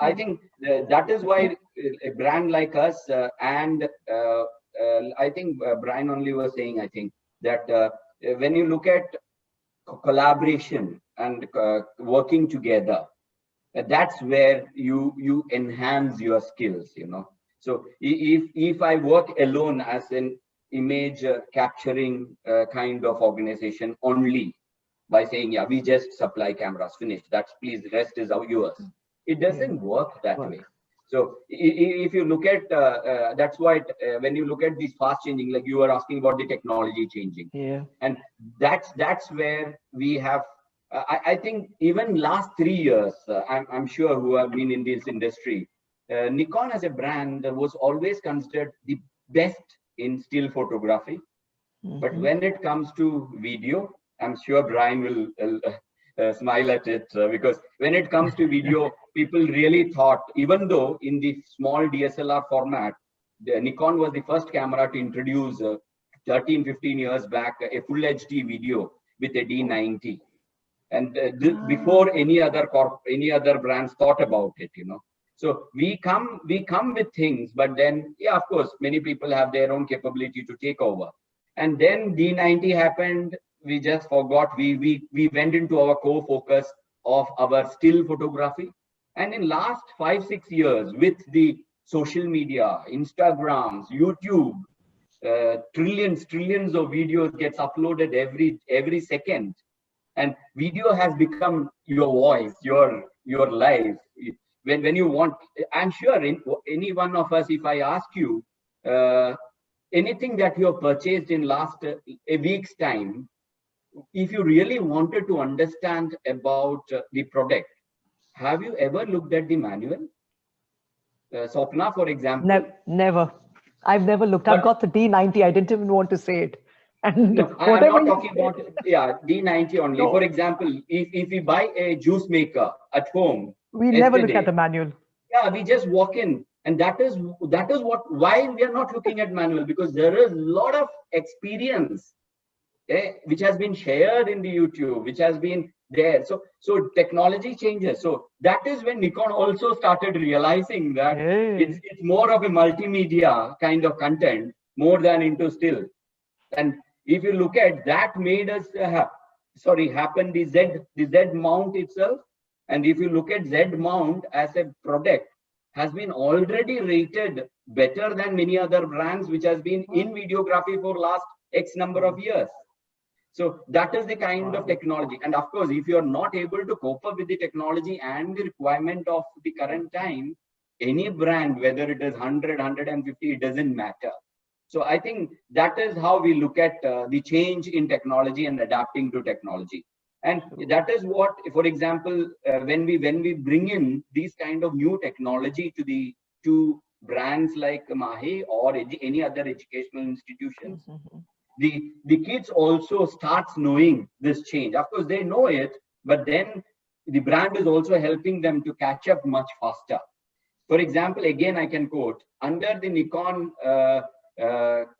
I think that is why a brand like us, and I think Bryan only was saying, I think that when you look at collaboration and working together, that's where you enhance your skills, you know. So if I work alone as an image capturing kind of organization only by saying, yeah, we just supply cameras, finished, that's, please, the rest is yours. It doesn't work that way. So if you look at, that's why when you look at these fast changing, like you were asking about the technology changing, and that's where we have, I think even last 3 years, I'm sure who have been in this industry, Nikon as a brand was always considered the best in still photography. But when it comes to video, I'm sure Bryan will smile at it, because when it comes to video, people really thought, even though in the small DSLR format, Nikon was the first camera to introduce 13-15 years back a full HD video with a D90, and before any other brands thought about it, you know. So we come with things, but then, yeah, of course, many people have their own capability to take over. And then D90 happened. We just forgot. We went into our core focus of our still photography. And in last 5-6 years, with the social media, Instagrams, YouTube, trillions of videos gets uploaded every second, and video has become your voice, your life. When you want, I'm sure any one of us, if I ask you anything that you have purchased in last a week's time, if you really wanted to understand about the product, have you ever looked at the manual? Swapna, for example. Never. I've never looked. I've got the D90. I didn't even want to say it. And no, I'm not talking about, yeah, D90 only. No. For example, if we buy a juice maker at home, we never look at the manual. Yeah, we just walk in, and that is why we are not looking at manual, because there is a lot of experience which has been shared in the YouTube, which has been there. So technology changes. So that is when Nikon also started realizing that it's more of a multimedia kind of content more than into still. And if you look at that, made us happen the Z mount itself. And if you look at Z mount as a product, has been already rated better than many other brands which has been in videography for last X number of years. So that is the kind of technology. And of course, if you are not able to cope up with the technology and the requirement of the current time, any brand, whether it is 100, 150, it doesn't matter. So I think that is how we look at the change in technology and adapting to technology. And that is what, for example, when we bring in these kind of new technology to brands like MAHE or any other educational institutions, the kids also starts knowing this change. Of course, they know it, but then the brand is also helping them to catch up much faster. For example, again, I can quote, under the Nikon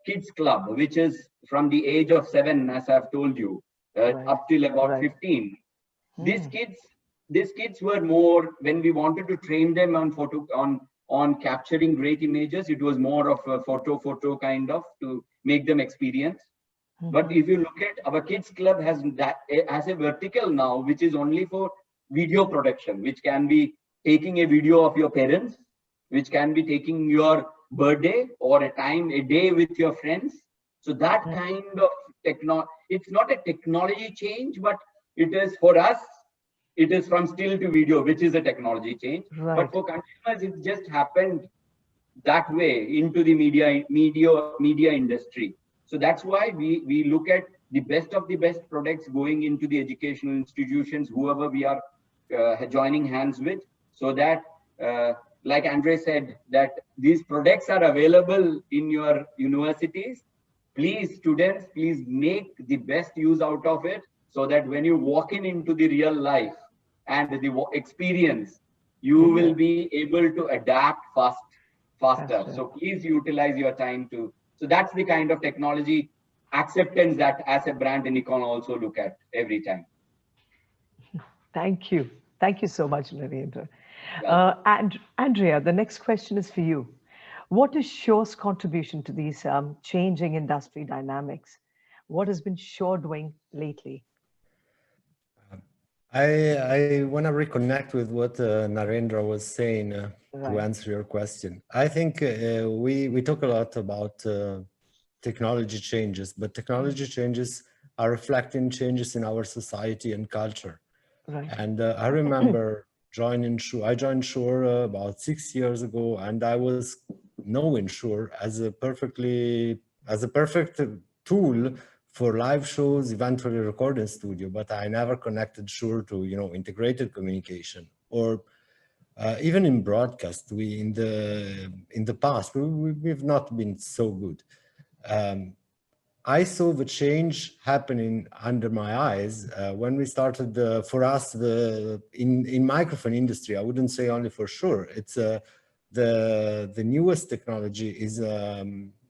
Kids Club, which is from the age of 7, as I've told you, up till about 15. These kids were more, when we wanted to train them on capturing great images, it was more of a photo kind of to make them experience. But if you look at our Kids Club has a vertical now, which is only for video production, which can be taking a video of your parents, which can be taking your birthday or a day with your friends. So that kind of it's not a technology change, but it is for us, it is from still to video, which is a technology change. Right. But for consumers, it just happened that way into the media industry. So that's why we look at the best of the best products going into the educational institutions, whoever we are joining hands with, so that like Andrea said, that these products are available in your universities. Please, students, please make the best use out of it, so that when you walk into the real life and the experience, you will be able to adapt faster. So please utilize your time to. So that's the kind of technology acceptance that as a brand Nikon also look at every time. Thank you. Thank you so much, Narendra. And Andrea, the next question is for you. What is SHURE's contribution to these changing industry dynamics? What has been SHURE doing lately? I want to reconnect with what Narendra was saying to answer your question. I think we talk a lot about technology changes, but technology changes are reflecting changes in our society and culture. Right. And I remember joining SHURE. I joined SHURE about 6 years ago, and I was knowing SHURE as a perfect tool for live shows, eventually recording studio, but I never connected SHURE to, you know, integrated communication or even in broadcast. We in the past we've not been so good. I saw the change happening under my eyes when we started. For us, in microphone industry, I wouldn't say only for SHURE. It's the newest technology is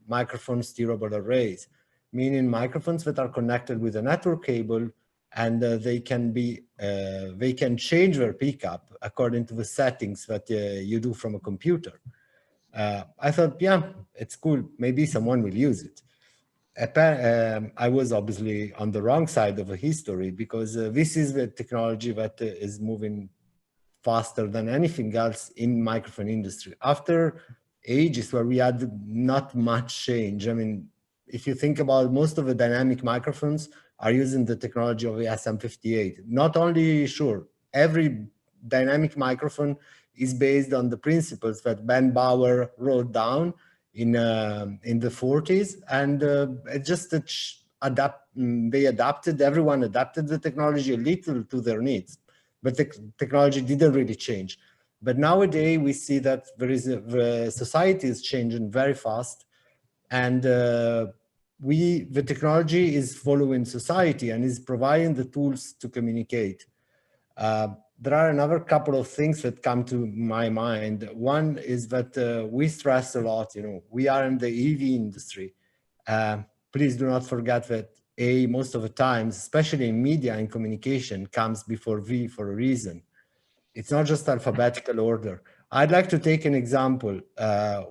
microphone steerable arrays, meaning microphones that are connected with a network cable, and they can change their pickup according to the settings that you do from a computer. I thought, yeah, it's cool. Maybe someone will use it. I was obviously on the wrong side of the history, because this is the technology that is moving faster than anything else in microphone industry. After ages where we had not much change, I mean, if you think about, most of the dynamic microphones are using the technology of the SM58. Not only SHURE, every dynamic microphone is based on the principles that Ben Bauer wrote down in the 40s, and everyone adapted the technology a little to their needs, but the technology didn't really change. But nowadays we see that the society is changing very fast, and the technology is following society and is providing the tools to communicate. There are another couple of things that come to my mind. One is that we stress a lot, you know, we are in the EV industry. Please do not forget that A, most of the times, especially in media and communication, comes before V for a reason. It's not just alphabetical order. I'd like to take an example.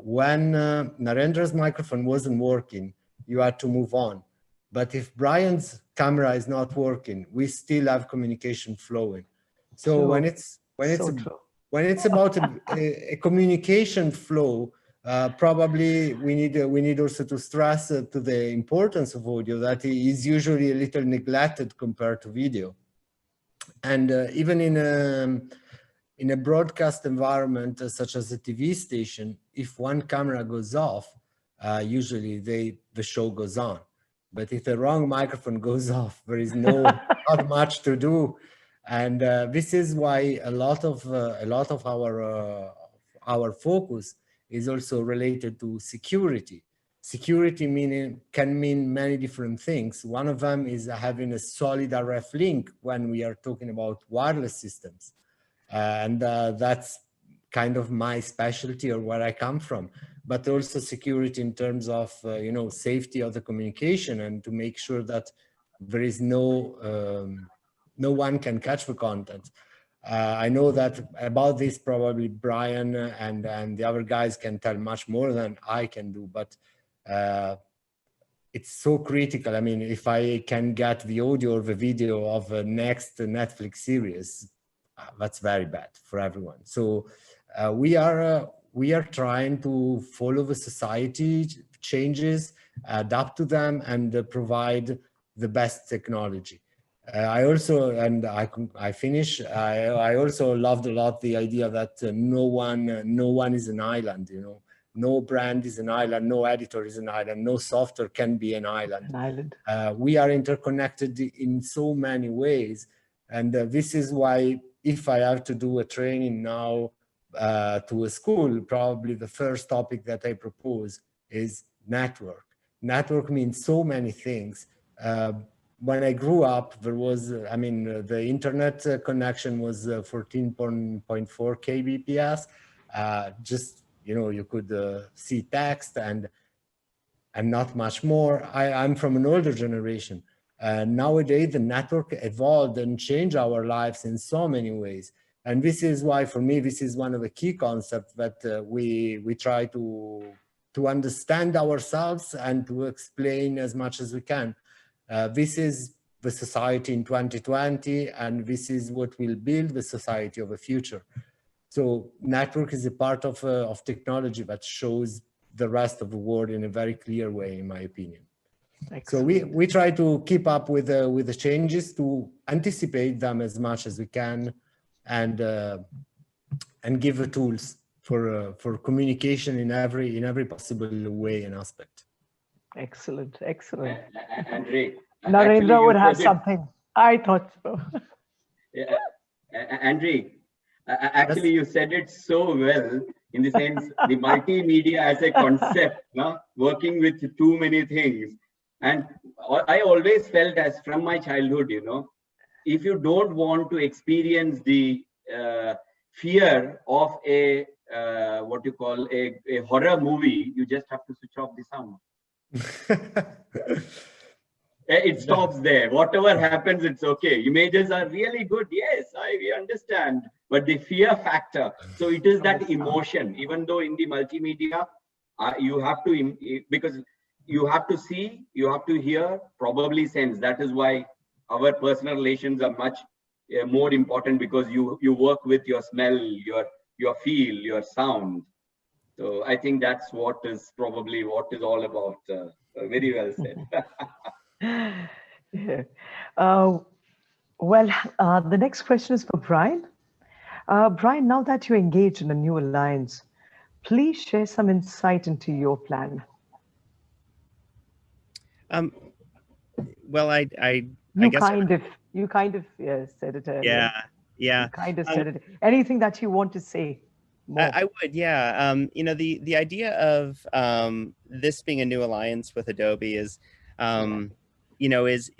When Narendra's microphone wasn't working, you had to move on. But if Bryan's camera is not working, we still have communication flowing. So when it's about a communication flow, probably we need also to stress to the importance of audio, that is usually a little neglected compared to video. And even in a broadcast environment such as a TV station, if one camera goes off, usually the show goes on. But if the wrong microphone goes off, there is not much to do. And this is why a lot of our focus is also related to security. Security can mean many different things. One of them is having a solid RF link when we are talking about wireless systems. And that's kind of my specialty, or where I come from. But also security in terms of safety of the communication, and to make sure that there is no one can catch the content. I know that about this probably Bryan and the other guys can tell much more than I can do, but it's so critical. I mean, if I can get the audio or the video of the next Netflix series, that's very bad for everyone. So we are trying to follow the society changes, adapt to them, and provide the best technology. I also, and I finish. I also loved a lot the idea that no one is an island. You know, no brand is an island, no editor is an island, no software can be an island. An island. We are interconnected in so many ways, and this is why if I have to do a training now to a school, probably the first topic that I propose is network. Network means so many things. When I grew up, there was, the internet connection was 14.4 kbps. Just, you know, you could see text and not much more. I'm from an older generation. Nowadays, the network evolved and changed our lives in so many ways. And this is why, for me, this is one of the key concepts that we try to understand ourselves and to explain as much as we can. This is the society in 2020, and this is what will build the society of the future. So network is a part of technology that shows the rest of the world in a very clear way, in my opinion. Excellent. So we try to keep up with the changes, to anticipate them as much as we can, and give the tools for communication in every possible way and aspect. Excellent, excellent. Andrea, Narendra would have something. I thought so. Yeah, Andrea, actually, you said it so well, in the sense, the multimedia as a concept, no? Working with too many things. And I always felt, as from my childhood, you know, if you don't want to experience the fear of a what you call a horror movie, you just have to switch off the sound. It stops there. Whatever happens, it's okay. Images are really good. Yes, we understand. But the fear factor, so it is that emotion. Even though in the multimedia, you have to, because you have to see, you have to hear, probably sense. That is why our personal relations are much more important, because you work with your smell, your feel, your sound. So I think that's what is probably what is all about. Very well said. Yeah. The next question is for Bryan. Bryan, now that you're engaged in a new alliance, please share some insight into your plan. Well, I You guess kind of said it earlier. Yeah. You kind of said it. Anything that you want to say more? I would, yeah. You know, the idea of this being a new alliance with Adobe is, you know, is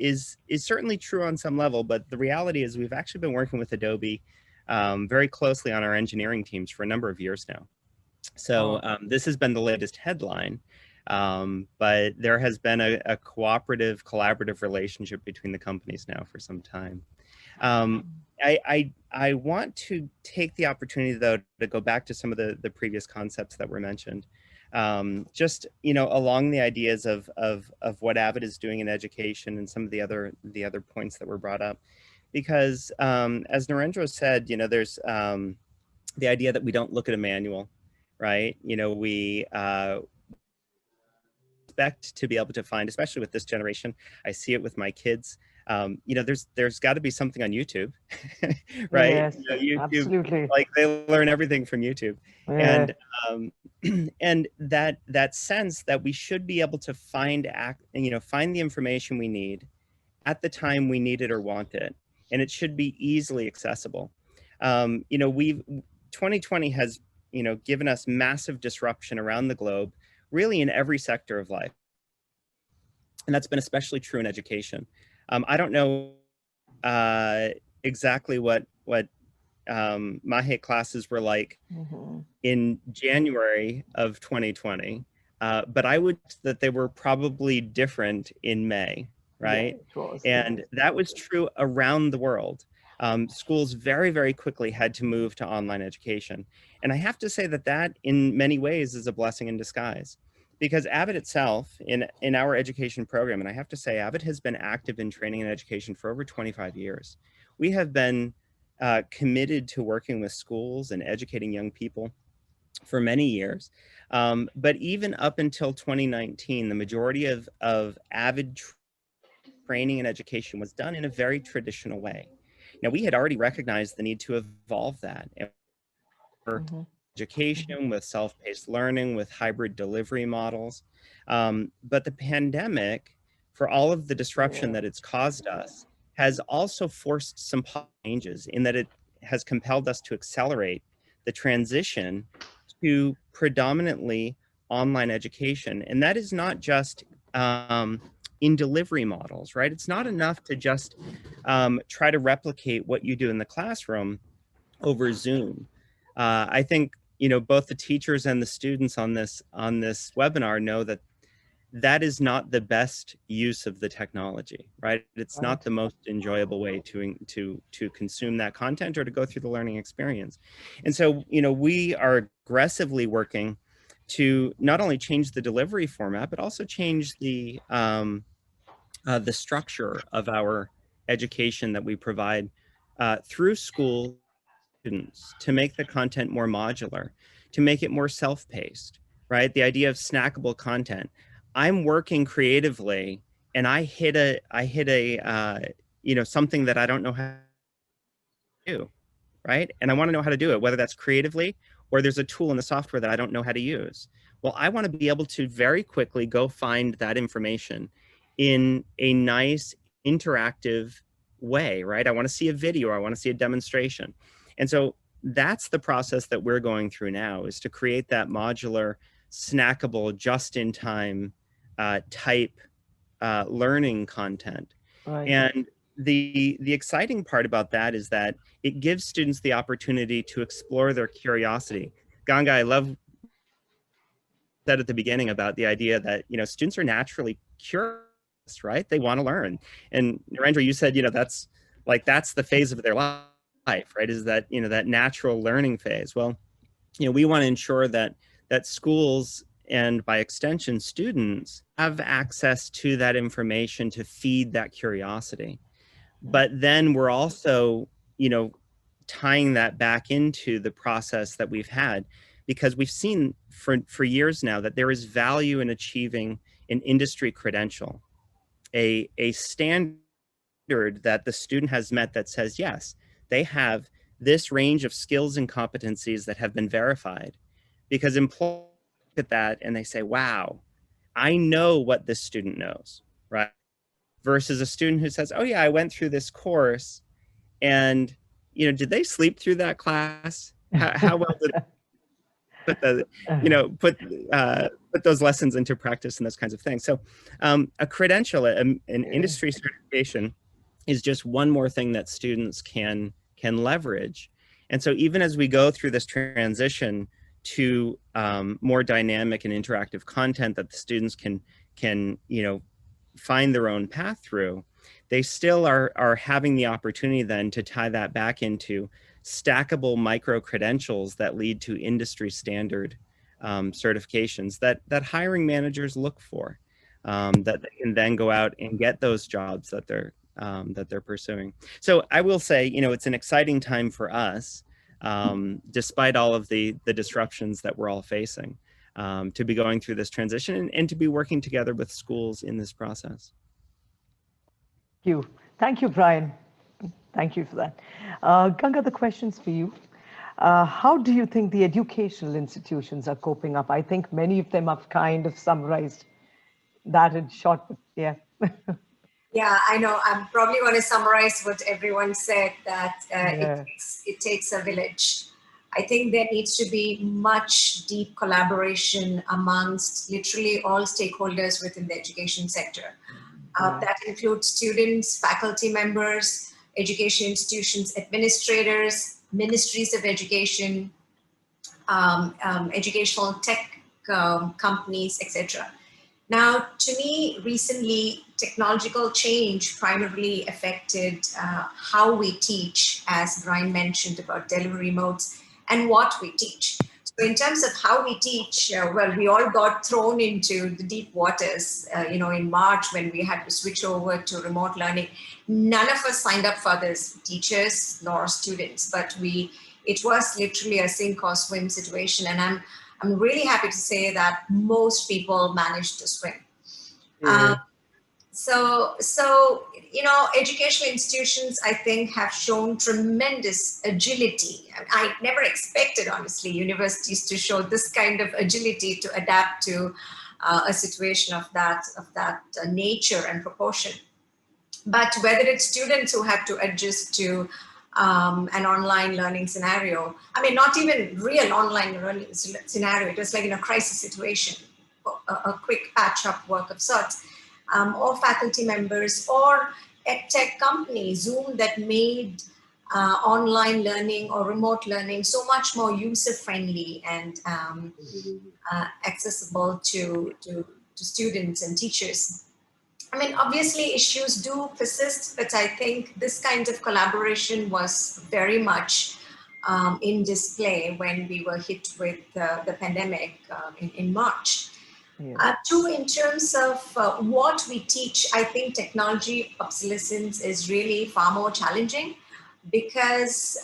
certainly true on some level, but the reality is we've actually been working with Adobe very closely on our engineering teams for a number of years now. So this has been the latest headline, but there has been a cooperative, collaborative relationship between the companies now for some time. I want to take the opportunity, though, to go back to some of the previous concepts that were mentioned. Just, you know, along the ideas of what AVID is doing in education and some of the other points that were brought up. Because as Narendra said, you know, there's the idea that we don't look at a manual, right? You know, we expect to be able to find, especially with this generation, I see it with my kids. You know, there's got to be something on YouTube, right? Yes, you know, YouTube, absolutely. Like they learn everything from YouTube, yeah. And that sense that we should be able to find the information we need at the time we need it or want it, and it should be easily accessible. You know, 2020 has, you know, given us massive disruption around the globe, really in every sector of life, and that's been especially true in education. I don't know exactly what MAHE classes were like in January of 2020, but I would say that they were probably different in May, right? Yeah, and that was true around the world. Schools very, very quickly had to move to online education. And I have to say that in many ways is a blessing in disguise. Because AVID itself, in our education program, and I have to say, AVID has been active in training and education for over 25 years. We have been committed to working with schools and educating young people for many years. But even up until 2019, the majority of AVID training and education was done in a very traditional way. Now, we had already recognized the need to evolve that. Education with self-paced learning, with hybrid delivery models. But the pandemic, for all of the disruption that it's caused us, has also forced some changes in that it has compelled us to accelerate the transition to predominantly online education. And that is not just in delivery models, right? It's not enough to just try to replicate what you do in the classroom over Zoom. I think, you know, both the teachers and the students on this webinar know that that is not the best use of the technology, right? It's not the most enjoyable way to consume that content or to go through the learning experience. And so, you know, we are aggressively working to not only change the delivery format, but also change the structure of our education that we provide through school students, to make the content more modular, to make it more self-paced, right? The idea of snackable content. I'm working creatively and I hit a you know, something that I don't know how to do, right? And I want to know how to do it, whether that's creatively or there's a tool in the software that I don't know how to use. Well, I want to be able to very quickly go find that information in a nice interactive way, right? I want to see a video, or I want to see a demonstration. And so that's the process that we're going through now, is to create that modular, snackable, just-in-time type learning content. And the exciting part about that is that it gives students the opportunity to explore their curiosity. Ganga, I love that at the beginning about the idea that, you know, students are naturally curious, right? They want to learn. And Narendra, you said, you know, that's the phase of their life, right? Is that, you know, that natural learning phase. Well, you know, we want to ensure that schools, and by extension students, have access to that information to feed that curiosity. But then we're also, you know, tying that back into the process that we've had, because we've seen for years now that there is value in achieving an industry credential, a standard that the student has met that says, yes, they have this range of skills and competencies that have been verified. Because employers look at that and they say, wow, I know what this student knows, right? Versus a student who says, oh yeah, I went through this course, and, you know, did they sleep through that class? How well did put those lessons into practice and those kinds of things? So a credential, an industry certification, is just one more thing that students can leverage. And so even as we go through this transition to more dynamic and interactive content that the students can you know, find their own path through, they still are having the opportunity then to tie that back into stackable micro credentials that lead to industry standard certifications that hiring managers look for, that they can then go out and get those jobs that they're pursuing. So I will say, you know, it's an exciting time for us, despite all of the disruptions that we're all facing, to be going through this transition and to be working together with schools in this process. Thank you, Bryan. Thank you for that. Ganga, the question's for you. How do you think the educational institutions are coping up? I think many of them have kind of summarized that in short, but yeah. Yeah, I know. I'm probably going to summarize what everyone said, that it takes a village. I think there needs to be much deep collaboration amongst literally all stakeholders within the education sector. That includes students, faculty members, education institutions, administrators, ministries of education, educational tech companies, etc. Now, to me, recently, technological change primarily affected how we teach, as Bryan mentioned about delivery modes and what we teach. So in terms of how we teach, well, we all got thrown into the deep waters, you know, in March when we had to switch over to remote learning. None of us signed up for this, teachers nor students, but it was literally a sink or swim situation. And I'm really happy to say that most people managed to swim. So, you know, educational institutions, I think, have shown tremendous agility. I never expected, honestly, universities to show this kind of agility to adapt to a situation of that nature and proportion. But whether it's students who have to adjust to an online learning scenario, I mean, not even real online learning scenario, just like in a crisis situation, a quick patch-up work of sorts, or faculty members, or tech companies, Zoom, that made online learning or remote learning so much more user-friendly and accessible to students and teachers. I mean, obviously issues do persist, but I think this kind of collaboration was very much in display when we were hit with the pandemic in March. Yeah. Two, in terms of what we teach, I think technology obsolescence is really far more challenging, because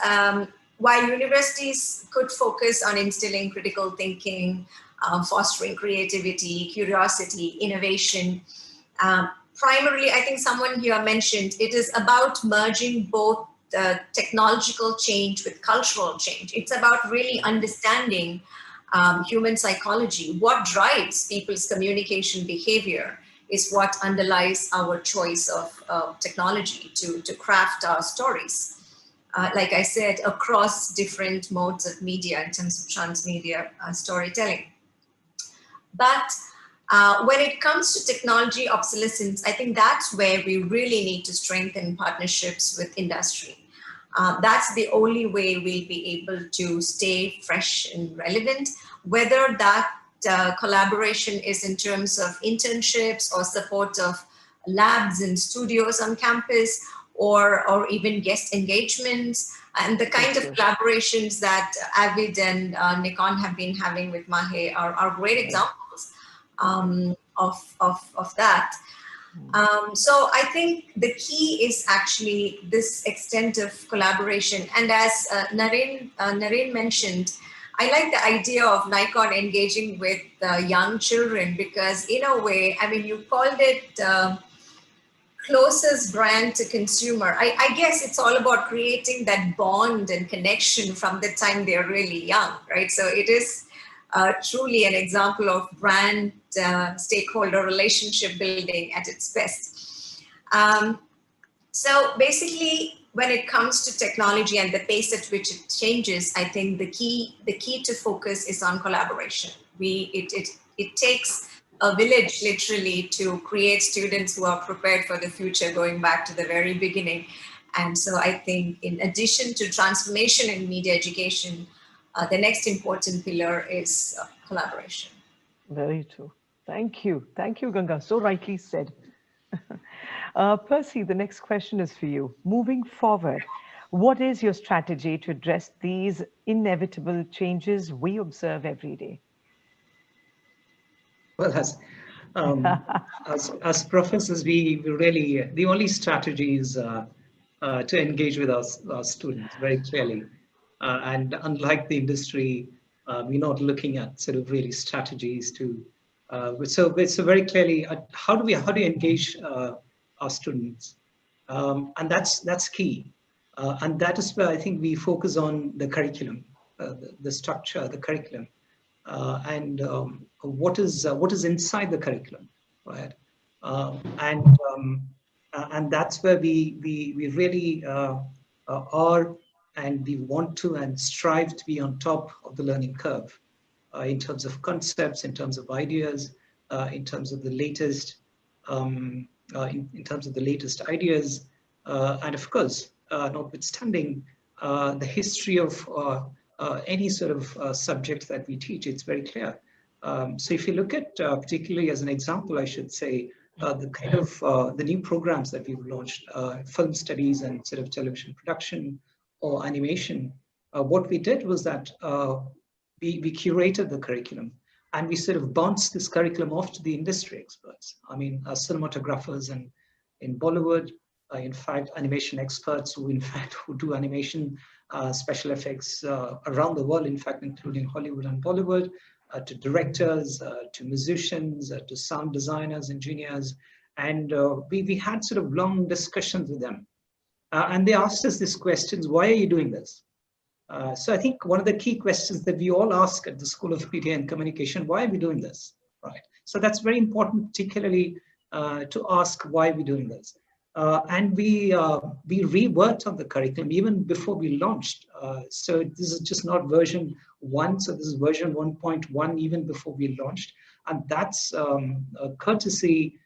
while universities could focus on instilling critical thinking, fostering creativity, curiosity, innovation, primarily, I think someone here mentioned, it is about merging both technological change with cultural change. It's about really understanding human psychology. What drives people's communication behavior is what underlies our choice of technology to craft our stories. Like I said, across different modes of media in terms of transmedia storytelling. But when it comes to technology obsolescence, I think that's where we really need to strengthen partnerships with industry. That's the only way we'll be able to stay fresh and relevant, whether that collaboration is in terms of internships or support of labs and studios on campus, or even guest engagements, and the kind of collaborations that AVID and Nikon have been having with MAHE are great examples of that. So I think the key is actually this extent of collaboration. And as Naren mentioned, I like the idea of Nikon engaging with young children, because in a way, I mean, you called it closest brand to consumer. I guess it's all about creating that bond and connection from the time they're really young, right? So it is truly an example of brand stakeholder relationship building at its best. So basically, when it comes to technology and the pace at which it changes, I think the key to focus is on collaboration. It takes a village, literally, to create students who are prepared for the future, going back to the very beginning. And so I think, in addition to transformation in media education, the next important pillar is collaboration. Very true. Thank you. Thank you, Ganga. So rightly said. Percy, the next question is for you. Moving forward, what is your strategy to address these inevitable changes we observe every day? Well, as professors, we really, the only strategy is to engage with our students very clearly. And unlike the industry, we're not looking at sort of really strategies to, so very clearly, how do you engage our students? And that's key. And that is where I think we focus on the curriculum, the structure, the curriculum. And what is inside the curriculum, right? And that's where we really are, and we want to and strive to be on top of the learning curve in terms of concepts, in terms of ideas, in terms of the latest, in terms of the latest ideas, and of course, notwithstanding the history of any sort of subject that we teach, it's very clear. So if you look at, particularly as an example, I should say, the kind of the new programs that we've launched, film studies and sort of television production or animation, what we did was that we curated the curriculum, and we sort of bounced this curriculum off to the industry experts. I mean, cinematographers and in Bollywood, in fact, animation experts who do animation, special effects around the world, in fact, including Hollywood and Bollywood, to directors, to musicians, to sound designers, engineers, And we had sort of long discussions with them. And they asked us these questions: why are you doing this? So I think one of the key questions that we all ask at the School of Media and Communication: why are we doing this? Right. So that's very important, particularly to ask why we're doing this. And we reworked on the curriculum even before we launched. So this is just not version 1. So this is version 1.1 even before we launched. And that's courtesy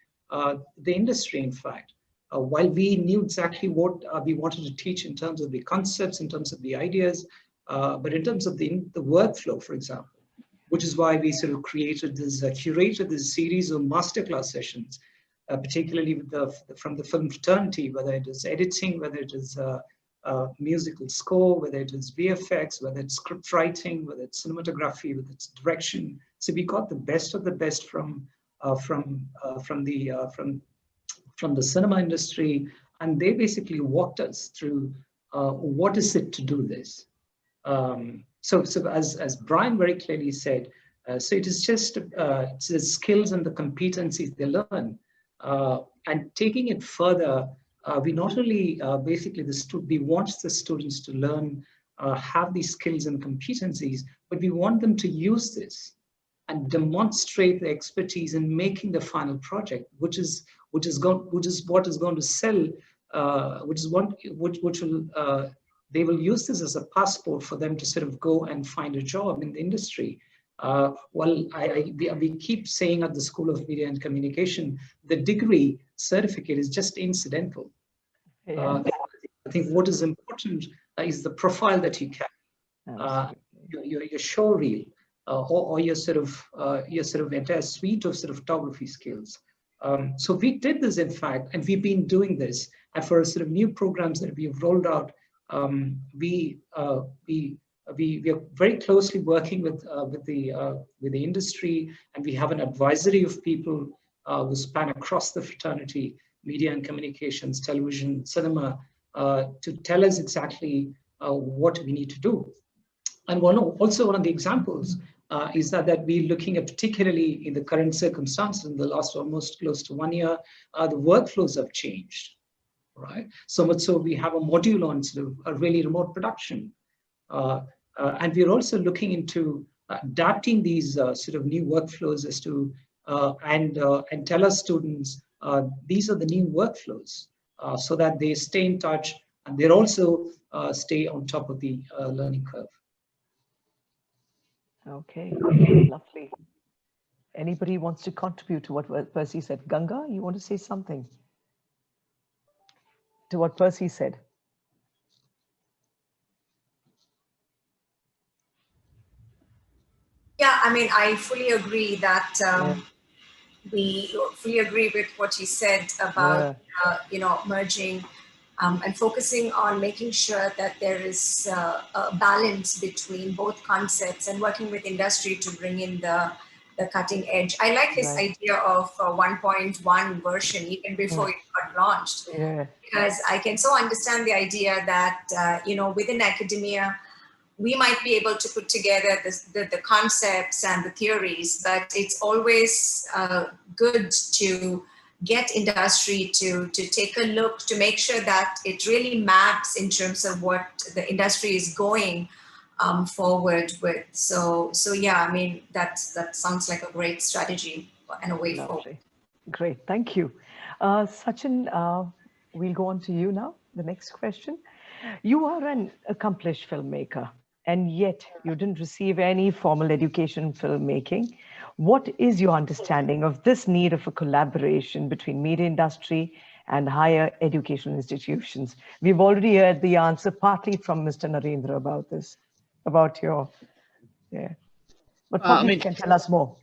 the industry, in fact. While we knew exactly what we wanted to teach in terms of the concepts, in terms of the ideas, but in terms of the workflow, for example, which is why we sort of created this, curated this series of masterclass sessions, particularly with from the film fraternity, whether it is editing, whether it is musical score, whether it is VFX, whether it's script writing, whether it's cinematography, whether it's direction. So we got the best of the best from the cinema industry, and they basically walked us through what is it to do this. So as Bryan very clearly said, so it is just it's the skills and the competencies they learn, and taking it further, we not only basically we want the students to learn, have these skills and competencies, but we want them to use this and demonstrate the expertise in making the final project, which is what is going to sell, which will they will use this as a passport for them to sort of go and find a job in the industry. We keep saying at the School of Media and Communication, the degree certificate is just incidental. Yeah. I think what is important is the profile that you carry, your show reel, or your sort of entire suite of sort of photography skills. So we did this, in fact, and we've been doing this. And for sort of new programs that we've rolled out, we are very closely working with the industry, and we have an advisory of people who span across the fraternity, media and communications, television, cinema, to tell us exactly what we need to do. And also one of the examples is that we're looking at, particularly in the current circumstances, in the last almost close to 1 year, the workflows have changed, right? So much so we have a module on sort of a really remote production. And we're also looking into adapting these sort of new workflows as to, and tell our students, these are the new workflows, so that they stay in touch and they're also stay on top of the learning curve. Okay, lovely. Anybody wants to contribute to what Percy said? Ganga, you want to say something to what Percy said? Yeah, I mean, I fully agree that we fully agree with what he said about, merging and focusing on making sure that there is a balance between both concepts and working with industry to bring in the cutting edge. I like his idea of 1.1 version even before it got launched, because I can so understand the idea that, within academia, we might be able to put together the concepts and the theories, but it's always good to get industry to take a look, to make sure that it really maps in terms of what the industry is going forward with. So yeah, I mean, that sounds like a great strategy and a way forward. Great, thank you. Sachin, we'll go on to you now, the next question. You are an accomplished filmmaker, and yet you didn't receive any formal education in filmmaking. What is your understanding of this need of a collaboration between media industry and higher educational institutions? We've already heard the answer partly from Mr. Narendra about this, about your, but probably you can tell us more.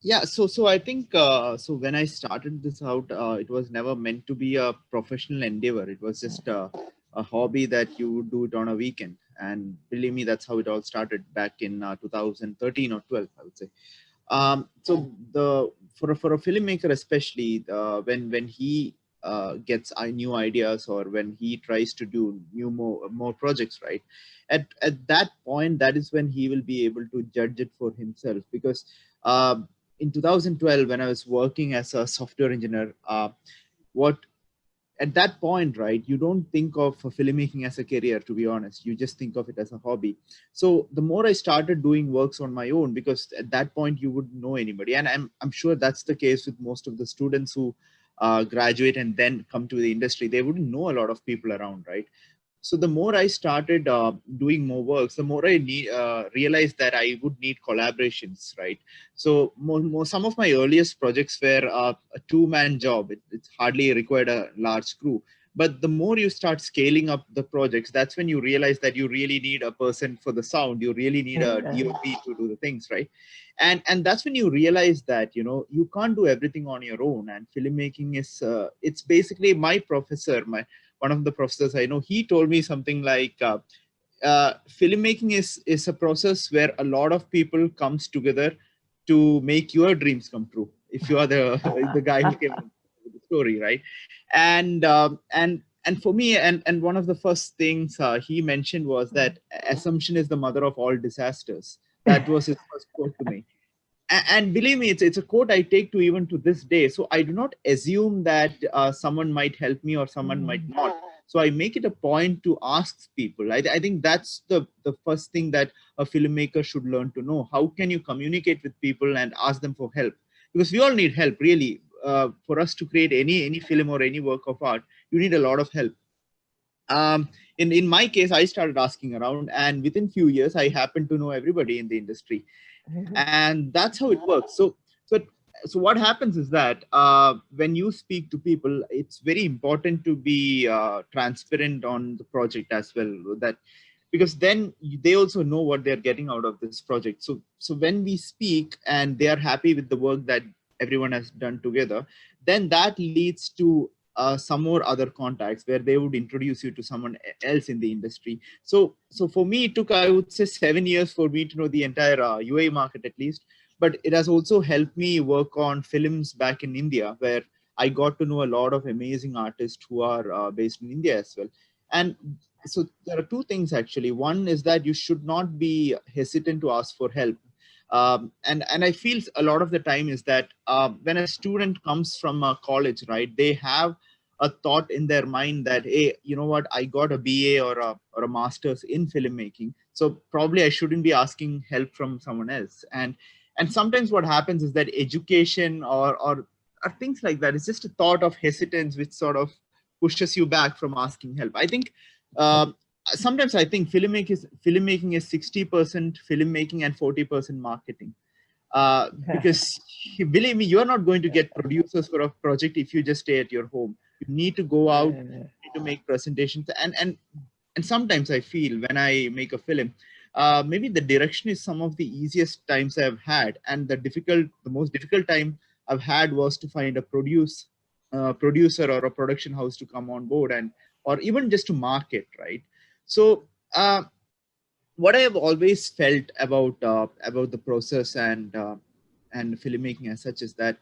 Yeah, so I think, so when I started this out, it was never meant to be a professional endeavor. It was just a hobby that you would do it on a weekend. And believe me, that's how it all started back in 2013 or 12, I would say. So for a filmmaker, especially when he gets new ideas, or when he tries to do more projects, right? At that point, that is when he will be able to judge it for himself, because in 2012, when I was working as a software engineer, what at that point, right, you don't think of filmmaking as a career, to be honest. You just think of it as a hobby. So the more I started doing works on my own, because at that point you wouldn't know anybody. And I'm sure that's the case with most of the students who graduate and then come to the industry. They wouldn't know a lot of people around, right? So the more I started doing more works, the more I realized that I would need collaborations, right? So some of my earliest projects were a two-man job. It hardly required a large crew. But the more you start scaling up the projects, that's when you realize that you really need a person for the sound. You really need a DOP to do the things, right? And that's when you realize that, you know, you can't do everything on your own. And filmmaking is, it's basically my professor, one of the professors I know, he told me something like, filmmaking is a process where a lot of people comes together to make your dreams come true. If you are the guy who came up with the story, right? And for me, and one of the first things he mentioned was that assumption is the mother of all disasters. That was his first quote to me. And believe me, it's a quote I take to even to this day. So I do not assume that someone might help me or someone might not. So I make it a point to ask people. I think that's the first thing that a filmmaker should learn to know. How can you communicate with people and ask them for help? Because we all need help, really. For us to create any film or any work of art, you need a lot of help. In my case, I started asking around, and within few years, I happened to know everybody in the industry, and that's how it works. So what happens is that when you speak to people, it's very important to be transparent on the project as well. That because then they also know what they're getting out of this project. So when we speak and they are happy with the work that everyone has done together, then that leads to some more other contacts where they would introduce you to someone else in the industry. So for me, it took, I would say, 7 years for me to know the entire UAE market at least. But it has also helped me work on films back in India, where I got to know a lot of amazing artists who are based in India as well. And so there are two things actually. One is that you should not be hesitant to ask for help. And I feel a lot of the time is that when a student comes from a college, right, they have a thought in their mind that, hey, you know what, I got a BA or a master's in filmmaking, so probably I shouldn't be asking help from someone else. And sometimes what happens is that education or things like that is just a thought of hesitance which sort of pushes you back from asking help. I think sometimes I think filmmaking is 60% filmmaking and 40% marketing. Because believe me, you're not going to get producers for a project if you just stay at your home. You need to go out, you need to make presentations. And sometimes I feel when I make a film, maybe the direction is some of the easiest times I've had. And the most difficult time I've had was to find a producer or a production house to come on board, or even just to market, right? So what I have always felt about the process and filmmaking as such is that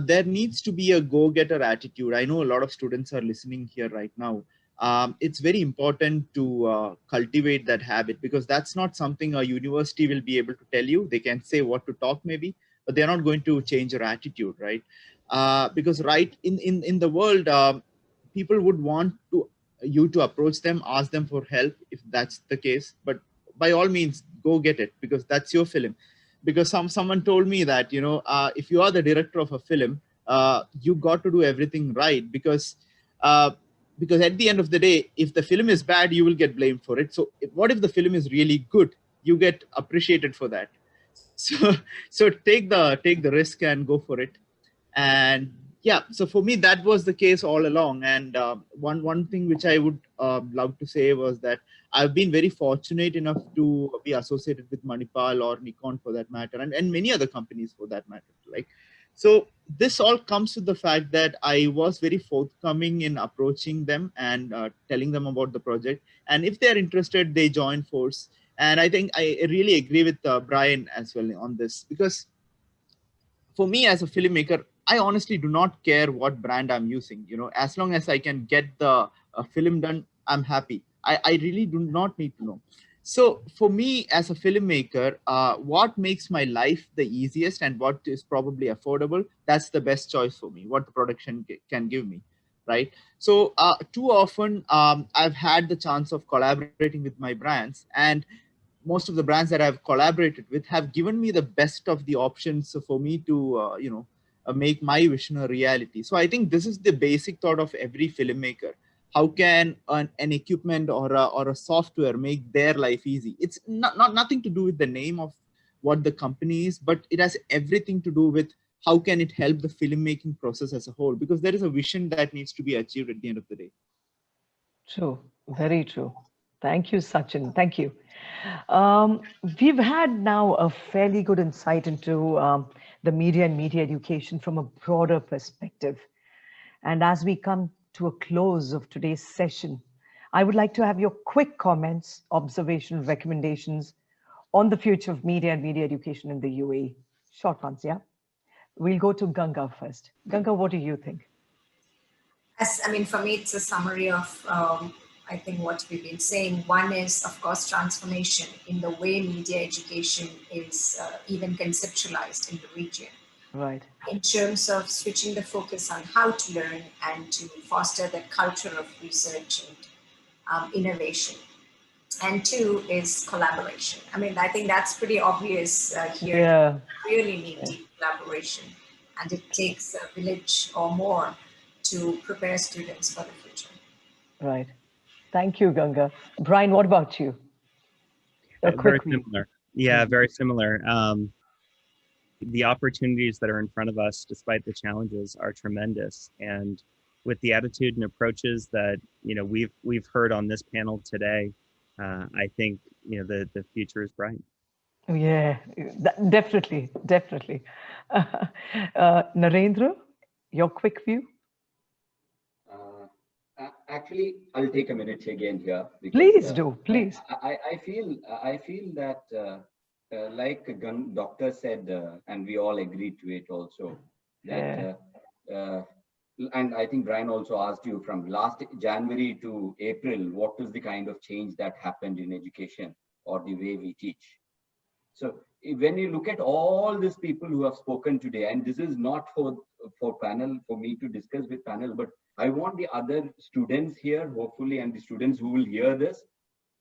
there needs to be a go-getter attitude. I know a lot of students are listening here right now. It's very important to cultivate that habit, because that's not something a university will be able to tell you. They can say what to talk maybe, but they're not going to change your attitude, right? Because right in the world, people would want you to approach them, ask them for help if that's the case. But by all means, go get it, because that's your film. Because someone told me that, you know, if you are the director of a film, you got to do everything right, because at the end of the day, if the film is bad, you will get blamed for it. So what if the film is really good? You get appreciated for that. So take the risk and go for it. And yeah, so for me, that was the case all along. And one thing which I would love to say was that I've been very fortunate enough to be associated with Manipal or Nikon for that matter, and many other companies for that matter. Like, so this all comes with the fact that I was very forthcoming in approaching them and telling them about the project. And if they're interested, they join force. And I think I really agree with Bryan as well on this, because for me as a filmmaker, I honestly do not care what brand I'm using. You know, as long as I can get the film done, I'm happy. I really do not need to know. So for me as a filmmaker, what makes my life the easiest and what is probably affordable, that's the best choice for me, what the production can give me, right? So too often I've had the chance of collaborating with my brands, and most of the brands that I've collaborated with have given me the best of the options for me to, make my vision a reality. So I think this is the basic thought of every filmmaker. How can an equipment or a software make their life easy? It's not nothing to do with the name of what the company is, but it has everything to do with how can it help the filmmaking process as a whole, because there is a vision that needs to be achieved at the end of the day. True, very true. Thank you, Sachin. Thank you. We've had now a fairly good insight into the media and media education from a broader perspective. And as we come to a close of today's session, I would like to have your quick comments, observations, recommendations on the future of media and media education in the UAE. Short ones, yeah? We'll go to Ganga first. Ganga, what do you think? For me, it's a summary of, I think, what we've been saying. One is, of course, transformation in the way media education is even conceptualized in the region. Right. In terms of switching the focus on how to learn and to foster the culture of research and innovation. And two is collaboration. I think that's pretty obvious here. Yeah. We really need deep collaboration, and it takes a village or more to prepare students for the future. Right. Thank you, Ganga. Bryan, what about you? Very similar. Yeah, very similar. The opportunities that are in front of us, despite the challenges, are tremendous. And with the attitude and approaches that we've heard on this panel today, I think the future is bright. Yeah, definitely. Narendra, your quick view? Actually, I'll take a minute again here. Because, please do, please. I feel that like doctor said, and we all agreed to it also, that and I think Bryan also asked you, from last January to April, what is the kind of change that happened in education or the way we teach? So when you look at all these people who have spoken today, and this is not for panel, for me to discuss with panel, but I want the other students here, hopefully, and the students who will hear this,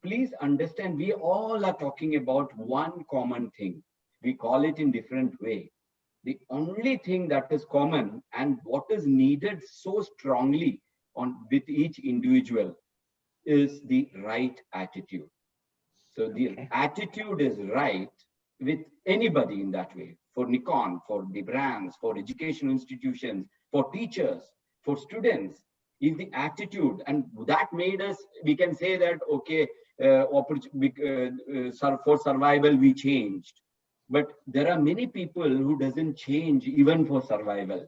please understand, we all are talking about one common thing. We call it in different way. The only thing that is common and what is needed so strongly with each individual is the right attitude. So the attitude is right with anybody in that way, for Nikon, for the brands, for educational institutions, for teachers, for students, is the attitude. And that made us, we can say that, okay, for survival, we changed. But there are many people who doesn't change even for survival,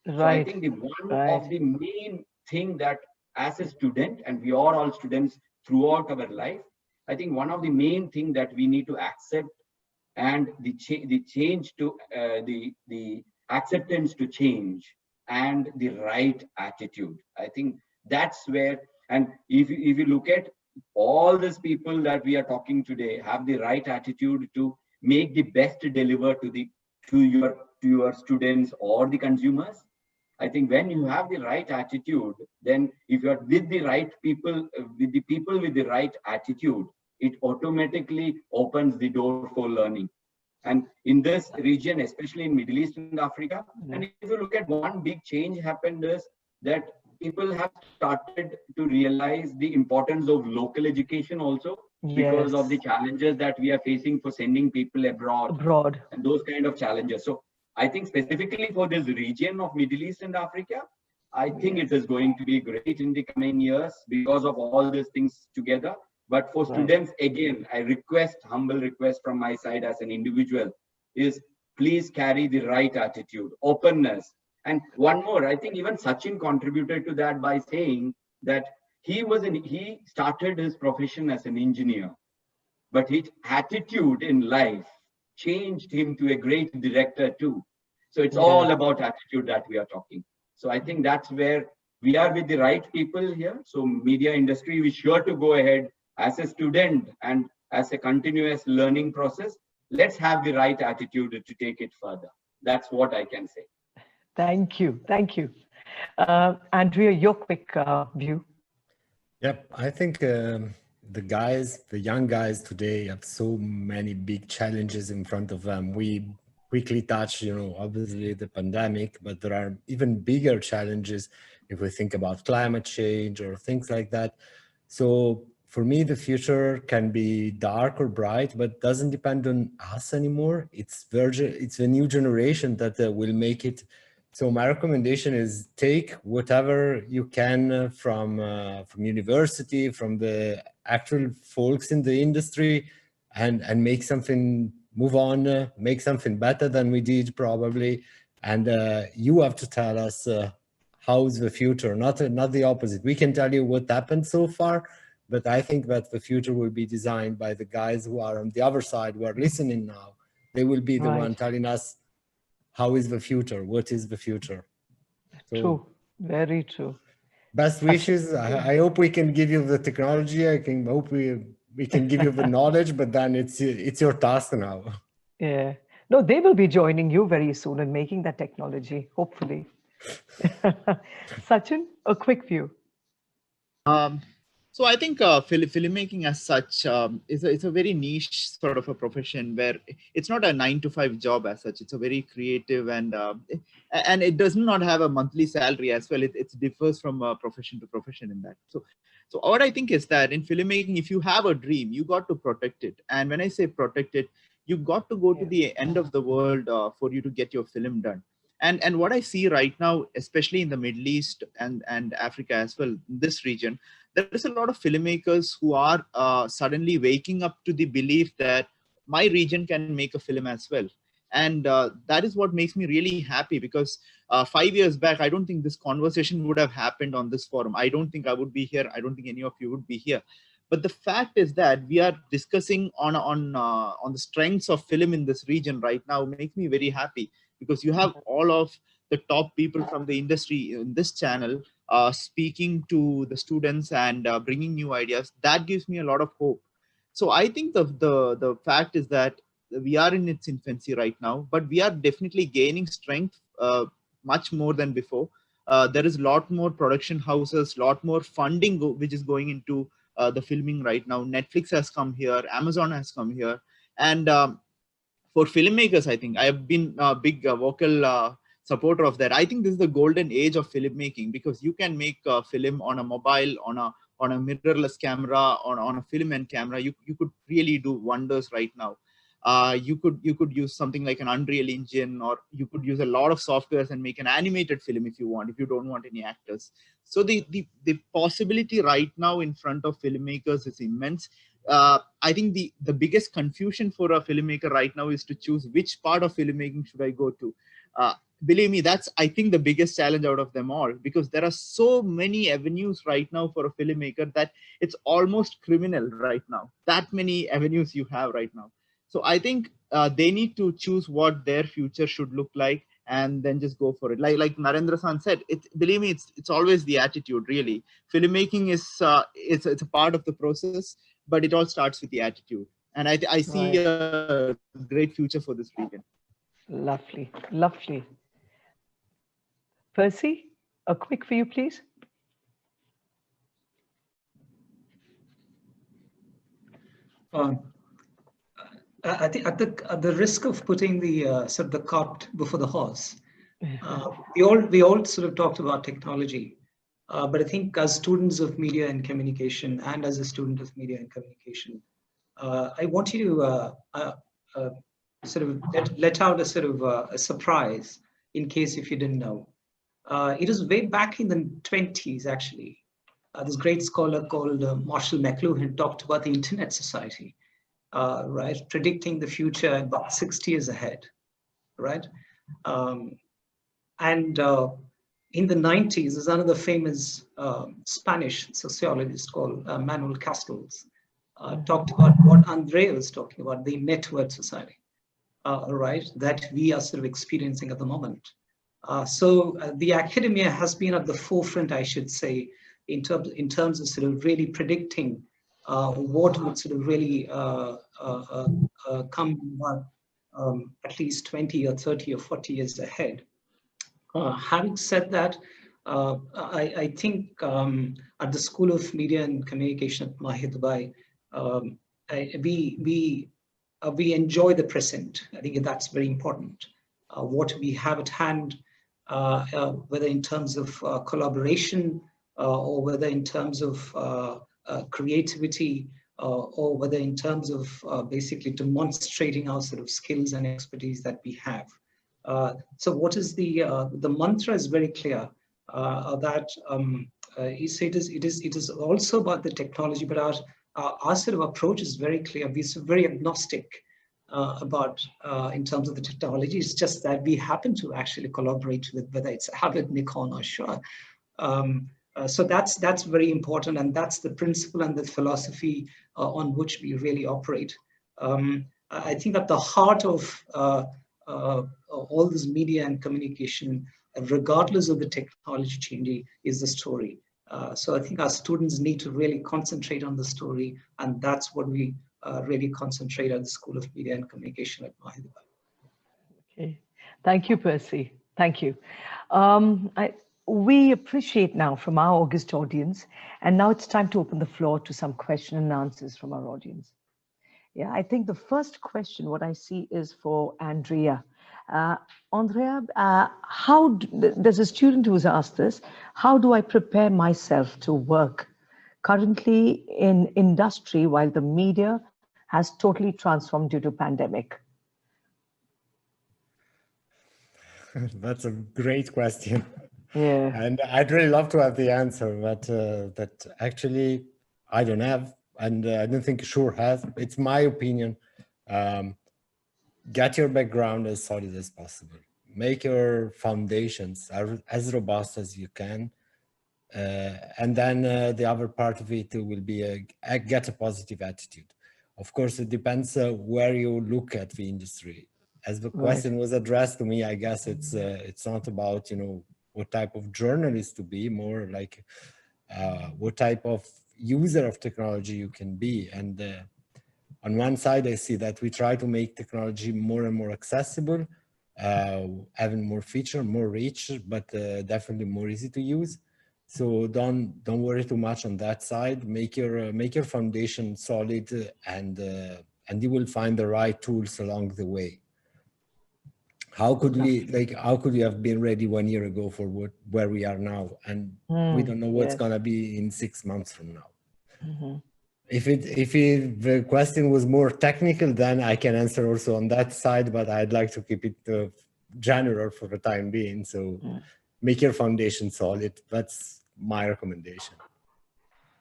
Right. So I think the one of the main thing that as a student, and we are all students throughout our life, I think one of the main thing that we need to accept, and the change to the acceptance to change, and the right attitude. I think that's where, and if you look at all these people that we are talking today, have the right attitude to make the best deliver to your students or the consumers. I think when you have the right attitude, then if you are with the right people, with the right attitude, it automatically opens the door for learning. And in this region, especially in Middle East and Africa, and if you look at one big change happened is that people have started to realize the importance of local education also, because of the challenges that we are facing for sending people abroad and those kind of challenges. So I think specifically for this region of Middle East and Africa, I think it is going to be great in the coming years because of all these things together. But for students, again, humble request from my side as an individual is, please carry the right attitude, openness. And one more, I think even Sachin contributed to that by saying that he started his profession as an engineer, but his attitude in life changed him to a great director too. So it's all about attitude that we are talking. So I think that's where we are with the right people here. So media industry is sure to go ahead as a student and as a continuous learning process. Let's have the right attitude to take it further. That's what I can say. Thank you. Thank you. Andrea, your quick view. Yep, I think the young guys today have so many big challenges in front of them. We quickly touch, obviously the pandemic, but there are even bigger challenges if we think about climate change or things like that. So for me, the future can be dark or bright, but doesn't depend on us anymore. It's a new generation that will make it. So my recommendation is take whatever you can from university, from the actual folks in the industry, and make something, move on, make something better than we did probably. And you have to tell us how's the future, not the opposite. We can tell you what happened so far, but I think that the future will be designed by the guys who are on the other side, who are listening now. They will be the one telling us how is the future, what is the future. So, true, very true. Best wishes. I hope we can give you the technology. I can hope we can give you the knowledge, but then it's your task now. Yeah. No, they will be joining you very soon and making that technology, hopefully. Sachin, a quick view. So I think filmmaking as such is a very niche sort of a profession where it's not a 9-to-5 job as such. It's a very creative and it does not have a monthly salary as well. It differs from profession to profession in that. So what I think is that in filmmaking, if you have a dream, you got to protect it. And when I say protect it, you got to go to the end of the world for you to get your film done. And what I see right now, especially in the Middle East and Africa as well, this region, there is a lot of filmmakers who are suddenly waking up to the belief that my region can make a film as well. And that is what makes me really happy, because 5 years back, I don't think this conversation would have happened on this forum. I don't think I would be here. I don't think any of you would be here. But the fact is that we are discussing on the strengths of film in this region right now makes me very happy, because you have all of the top people from the industry in this channel speaking to the students and bringing new ideas. That gives me a lot of hope. So I think the fact is that we are in its infancy right now, but we are definitely gaining strength much more than before. There is a lot more production houses, lot more funding which is going into the filming right now. Netflix has come here, Amazon has come here, and for filmmakers, I think I have been a big vocal supporter of that. I think this is the golden age of filmmaking, because you can make a film on a mobile, on a mirrorless camera, on a film and camera. You could really do wonders right now. You could use something like an Unreal Engine, or you could use a lot of softwares and make an animated film if you want, if you don't want any actors. So the possibility right now in front of filmmakers is immense. I think the biggest confusion for a filmmaker right now is to choose which part of filmmaking should I go to. Believe me, that's, I think, the biggest challenge out of them all, because there are so many avenues right now for a filmmaker that it's almost criminal right now. That many avenues you have right now. So I think they need to choose what their future should look like and then just go for it. Like Narendra-san said, believe me, it's always the attitude, really. Filmmaking is it's a part of the process, but it all starts with the attitude. And I see a great future for this region. Lovely, lovely. Percy, a quick for you, please. I think at the risk of putting the sort of the cart before the horse, we all sort of talked about technology, but I think as students of media and communication, and as a student of media and communication, I want you to sort of let out a sort of a surprise, in case if you didn't know. It was way back in the 20s, actually. This great scholar called Marshall McLuhan talked about the Internet Society. Right, predicting the future about 60 years ahead, right? And in the 90s, there's another famous Spanish sociologist called Manuel Castells, talked about what Andrea was talking about, the network society, right, that we are sort of experiencing at the moment. So the academia has been at the forefront, I should say, in terms of sort of really predicting what would sort of really come about at least 20 or 30 or 40 years ahead. Having said that, I think at the School of Media and Communication at MAHE Dubai, we enjoy the present. I think that's very important. What we have at hand, whether in terms of collaboration or whether in terms of creativity, or whether in terms of basically demonstrating our sort of skills and expertise that we have. So what is the mantra is very clear that it is also about the technology, but our sort of approach is very clear. We're very agnostic about in terms of the technology. It's just that we happen to actually collaborate with whether it's AVID, Nikon, or SHURE. So that's very important, and that's the principle and the philosophy on which we really operate. I think at the heart of all this media and communication, regardless of the technology changing, is the story. So I think our students need to really concentrate on the story, and that's what we really concentrate at the School of Media and Communication at MAHE Dubai. Okay, thank you, Percy. Thank you. We appreciate now from our august audience, and now it's time to open the floor to some question and answers from our audience. Yeah, I think the first question, what I see, is for Andrea. Andrea, there's a student who's asked this: how do I prepare myself to work currently in industry while the media has totally transformed due to pandemic? That's a great question. Yeah. And I'd really love to have the answer, but actually I don't have, and I don't think SHURE has. It's my opinion. Get your background as solid as possible. Make your foundations as robust as you can. And then the other part of it will be get a positive attitude. Of course, it depends where you look at the industry. As the question was addressed to me, I guess it's not about, what type of journalist to be, more like what type of user of technology you can be. And on one side, I see that we try to make technology more and more accessible, having more feature, more reach, but definitely more easy to use. So don't worry too much on that side. Make your foundation solid, and you will find the right tools along the way. How could we have been ready 1 year ago for where we are now? And we don't know what's gonna be in 6 months from now. Mm-hmm. If the question was more technical, then I can answer also on that side, but I'd like to keep it general for the time being. So make your foundation solid. That's my recommendation,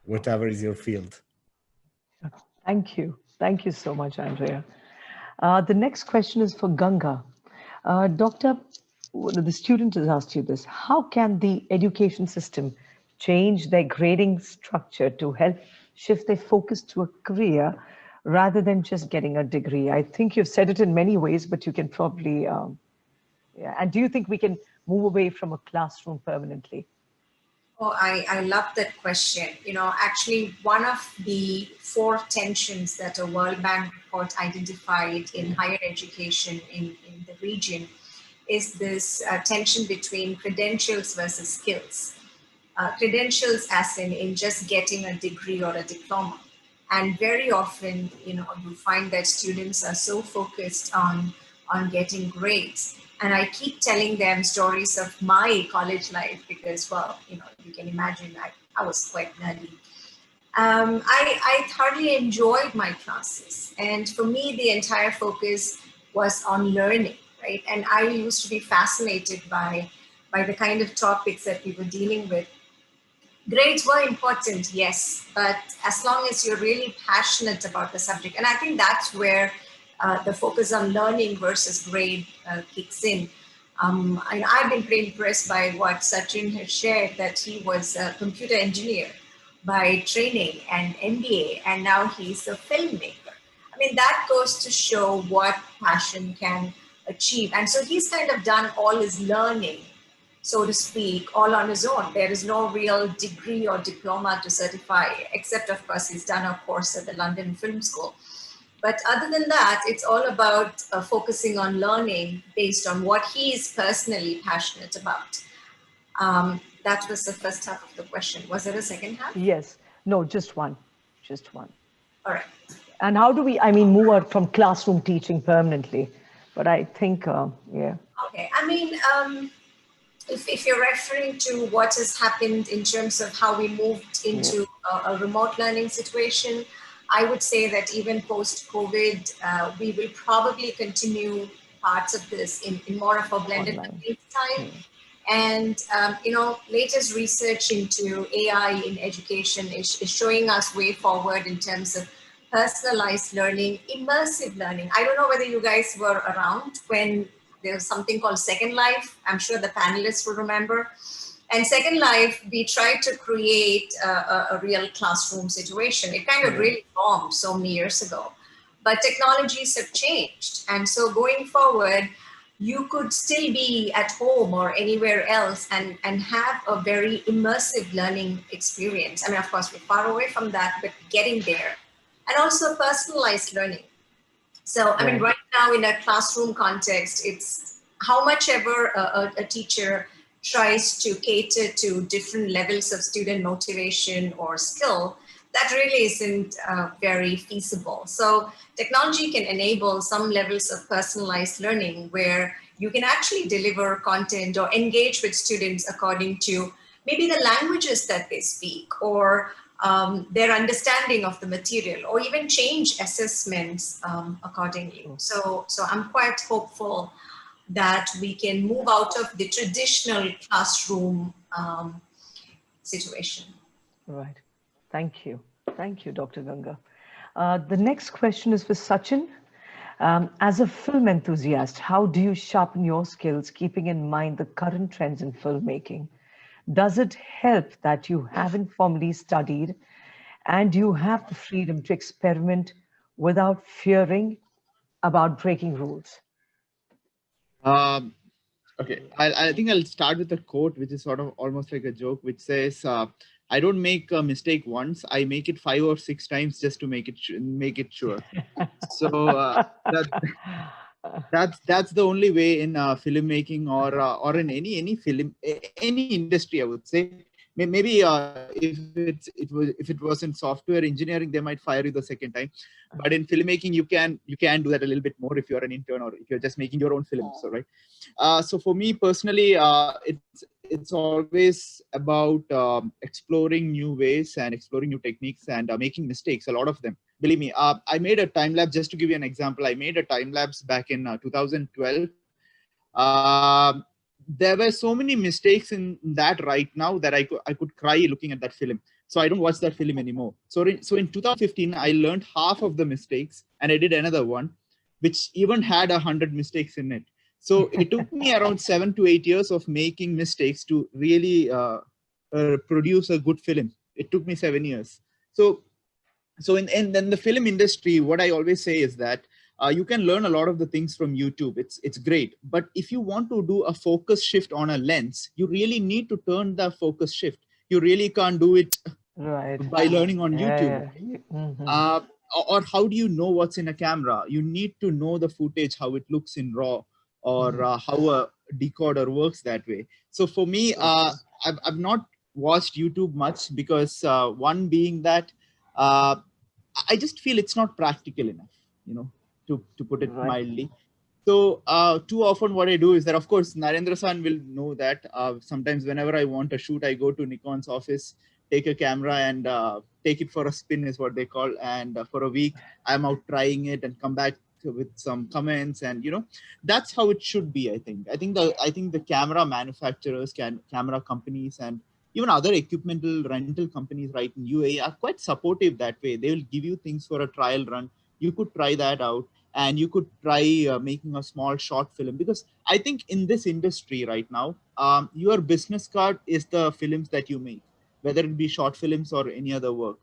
whatever is your field. Thank you. Thank you so much, Andrea. The next question is for Ganga. Doctor, the student has asked you this: how can the education system change their grading structure to help shift their focus to a career rather than just getting a degree? I think you've said it in many ways, but you can probably, And do you think we can move away from a classroom permanently? Oh, I love that question. Actually, one of the 4 tensions that a World Bank report identified in higher education in the region is this tension between credentials versus skills. Credentials as in just getting a degree or a diploma. And very often, you find that students are so focused on getting grades. And I keep telling them stories of my college life because, well, you can imagine I was quite nerdy. I thoroughly enjoyed my classes. And for me, the entire focus was on learning, right? And I used to be fascinated by the kind of topics that we were dealing with. Grades were important, yes, but as long as you're really passionate about the subject, and I think that's where the focus on learning versus grade kicks in. I've been pretty impressed by what Sachin has shared, that he was a computer engineer by training and MBA, and now he's a filmmaker. I mean, that goes to show what passion can achieve. And so he's kind of done all his learning so to speak, all on his own. There is no real degree or diploma to certify, except of course he's done a course at the London Film School. But other than that, it's all about focusing on learning based on what he is personally passionate about. That was the first half of the question. Was there a second half? Yes. No, just one. Just one. All right. And how do we, I mean, move out from classroom teaching permanently? But I think, yeah. Okay. I mean, if you're referring to what has happened in terms of how we moved into a remote learning situation, I would say that even post-COVID, we will probably continue parts of this in more of a blended learning style. And, you know, latest research into AI in education is showing us way forward in terms of personalized learning, immersive learning. I don't know whether you guys were around when there was something called Second Life. I'm sure the panelists will remember. And Second Life, we tried to create a real classroom situation. It kind of really bombed so many years ago. But technologies have changed. And so going forward, you could still be at home or anywhere else and have a very immersive learning experience. I mean, of course, we're far away from that, but getting there. And also personalized learning. So, I mean, right now in a classroom context, it's how much ever a teacher tries to cater to different levels of student motivation or skill, that really isn't very feasible. So technology can enable some levels of personalized learning where you can actually deliver content or engage with students according to maybe the languages that they speak or their understanding of the material, or even change assessments accordingly. So I'm quite hopeful that we can move out of the traditional classroom situation. Right. Thank you. Thank you, Dr. Ganga. The next question is for Sachin. As a film enthusiast, how do you sharpen your skills, keeping in mind the current trends in filmmaking? Does it help that you haven't formally studied and you have the freedom to experiment without fearing about breaking rules? Okay, I think I'll start with a quote, which is sort of almost like a joke, which says, I don't make a mistake once, I make it 5 or 6 times just to make it sure. So that's the only way in filmmaking or in any film, any industry, I would say. Maybe if it was in software engineering, they might fire you the second time. But in filmmaking, you can do that a little bit more if you're an intern or if you're just making your own films. So, right. So for me personally, it's always about exploring new ways and exploring new techniques and making mistakes. A lot of them. Believe me, I made a time lapse. Just to give you an example, I made a time lapse back in 2012. There were so many mistakes in that right now that I could cry looking at that film. So I don't watch that film anymore. So in 2015, I learned half of the mistakes and I did another one, which even had 100 mistakes in it. So it took me around 7 to 8 years of making mistakes to really produce a good film. It took me 7 years. So in the film industry, what I always say is that you can learn a lot of the things from YouTube. It's great. But if you want to do a focus shift on a lens, you really need to turn the focus shift. You really can't do it by learning on YouTube. Or how do you know what's in a camera? You need to know the footage, how it looks in RAW, or how a decoder works that way. So for me, I've not watched YouTube much because one being that I just feel it's not practical enough, to put it mildly. So too often what I do is that, of course, Narendra-san will know that sometimes whenever I want a shoot, I go to Nikon's office, take a camera and take it for a spin is what they call. And for a week, I'm out trying it and come back with some comments. And, that's how it should be, I think. I think the camera manufacturers, camera companies, and even other equipmental rental companies right in UAE are quite supportive that way. They will give you things for a trial run. You could try that out and you could try making a small short film, because I think in this industry right now, your business card is the films that you make, whether it be short films or any other work.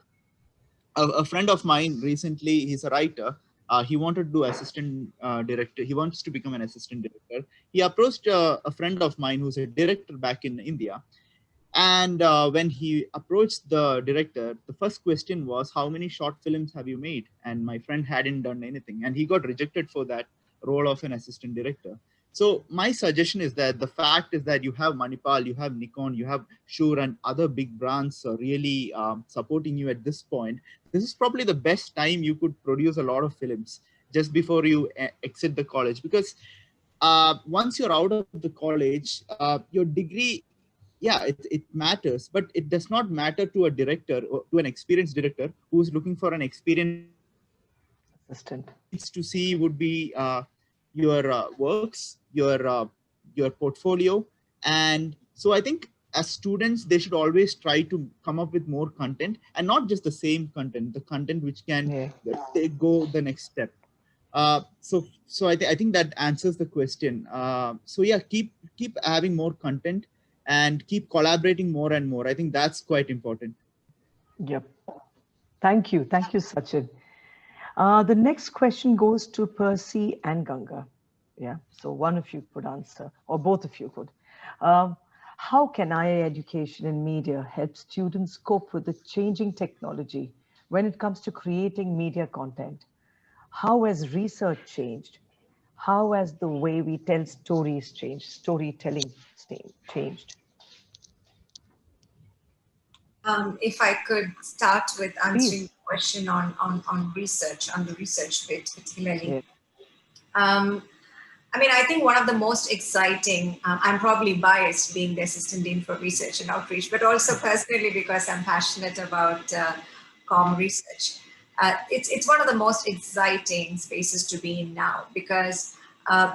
A friend of mine recently, he's a writer. He wanted to do assistant director. He wants to become an assistant director. He approached a friend of mine who's a director back in India. And when he approached the director, the first question was, how many short films have you made? And my friend hadn't done anything. And he got rejected for that role of an assistant director. So my suggestion is that the fact is that you have Manipal, you have Nikon, you have SHURE and other big brands really supporting you at this point. This is probably the best time you could produce a lot of films just before you exit the college. Because once you're out of the college, your degree, yeah, it matters, but it does not matter to a director or to an experienced director who's looking for an experienced assistant. needs to see would be your works, your portfolio. And so I think as students, they should always try to come up with more content, and not just the same content, the content which can go the next step. So I think that answers the question. So yeah, keep having more content and keep collaborating more and more. I think that's quite important. Yep. Thank you, Sachin. The next question goes to Percy and Ganga. Yeah, so one of you could answer, or both of you could. How can IA education in media help students cope with the changing technology when it comes to creating media content? How has research changed? How has the way we tell stories changed, storytelling changed? If I could start with answering the question on research, on the research bit particularly. Yeah. I mean, I think one of the most exciting, I'm probably biased being the assistant dean for research and outreach, but also personally because I'm passionate about comm research. It's one of the most exciting spaces to be in now, because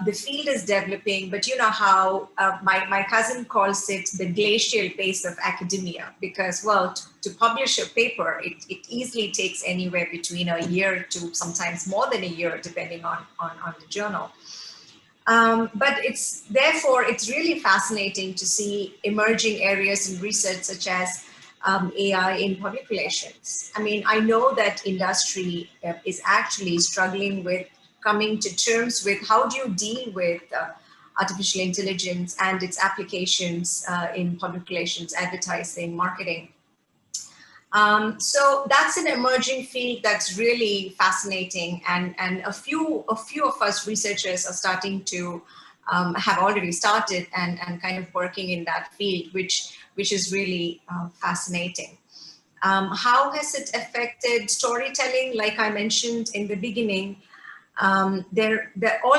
the field is developing, but you know how my cousin calls it the glacial pace of academia, because, well, to publish a paper, it easily takes anywhere between a year to sometimes more than a year, depending on the journal. But therefore, it's really fascinating to see emerging areas in research such as AI in public relations. I mean, I know that industry is actually struggling with coming to terms with how do you deal with artificial intelligence and its applications in public relations, advertising, marketing. So that's an emerging field that's really fascinating, and a few of us researchers are starting to have already started and kind of working in that field, which is really fascinating. How has it affected storytelling? Like I mentioned in the beginning, all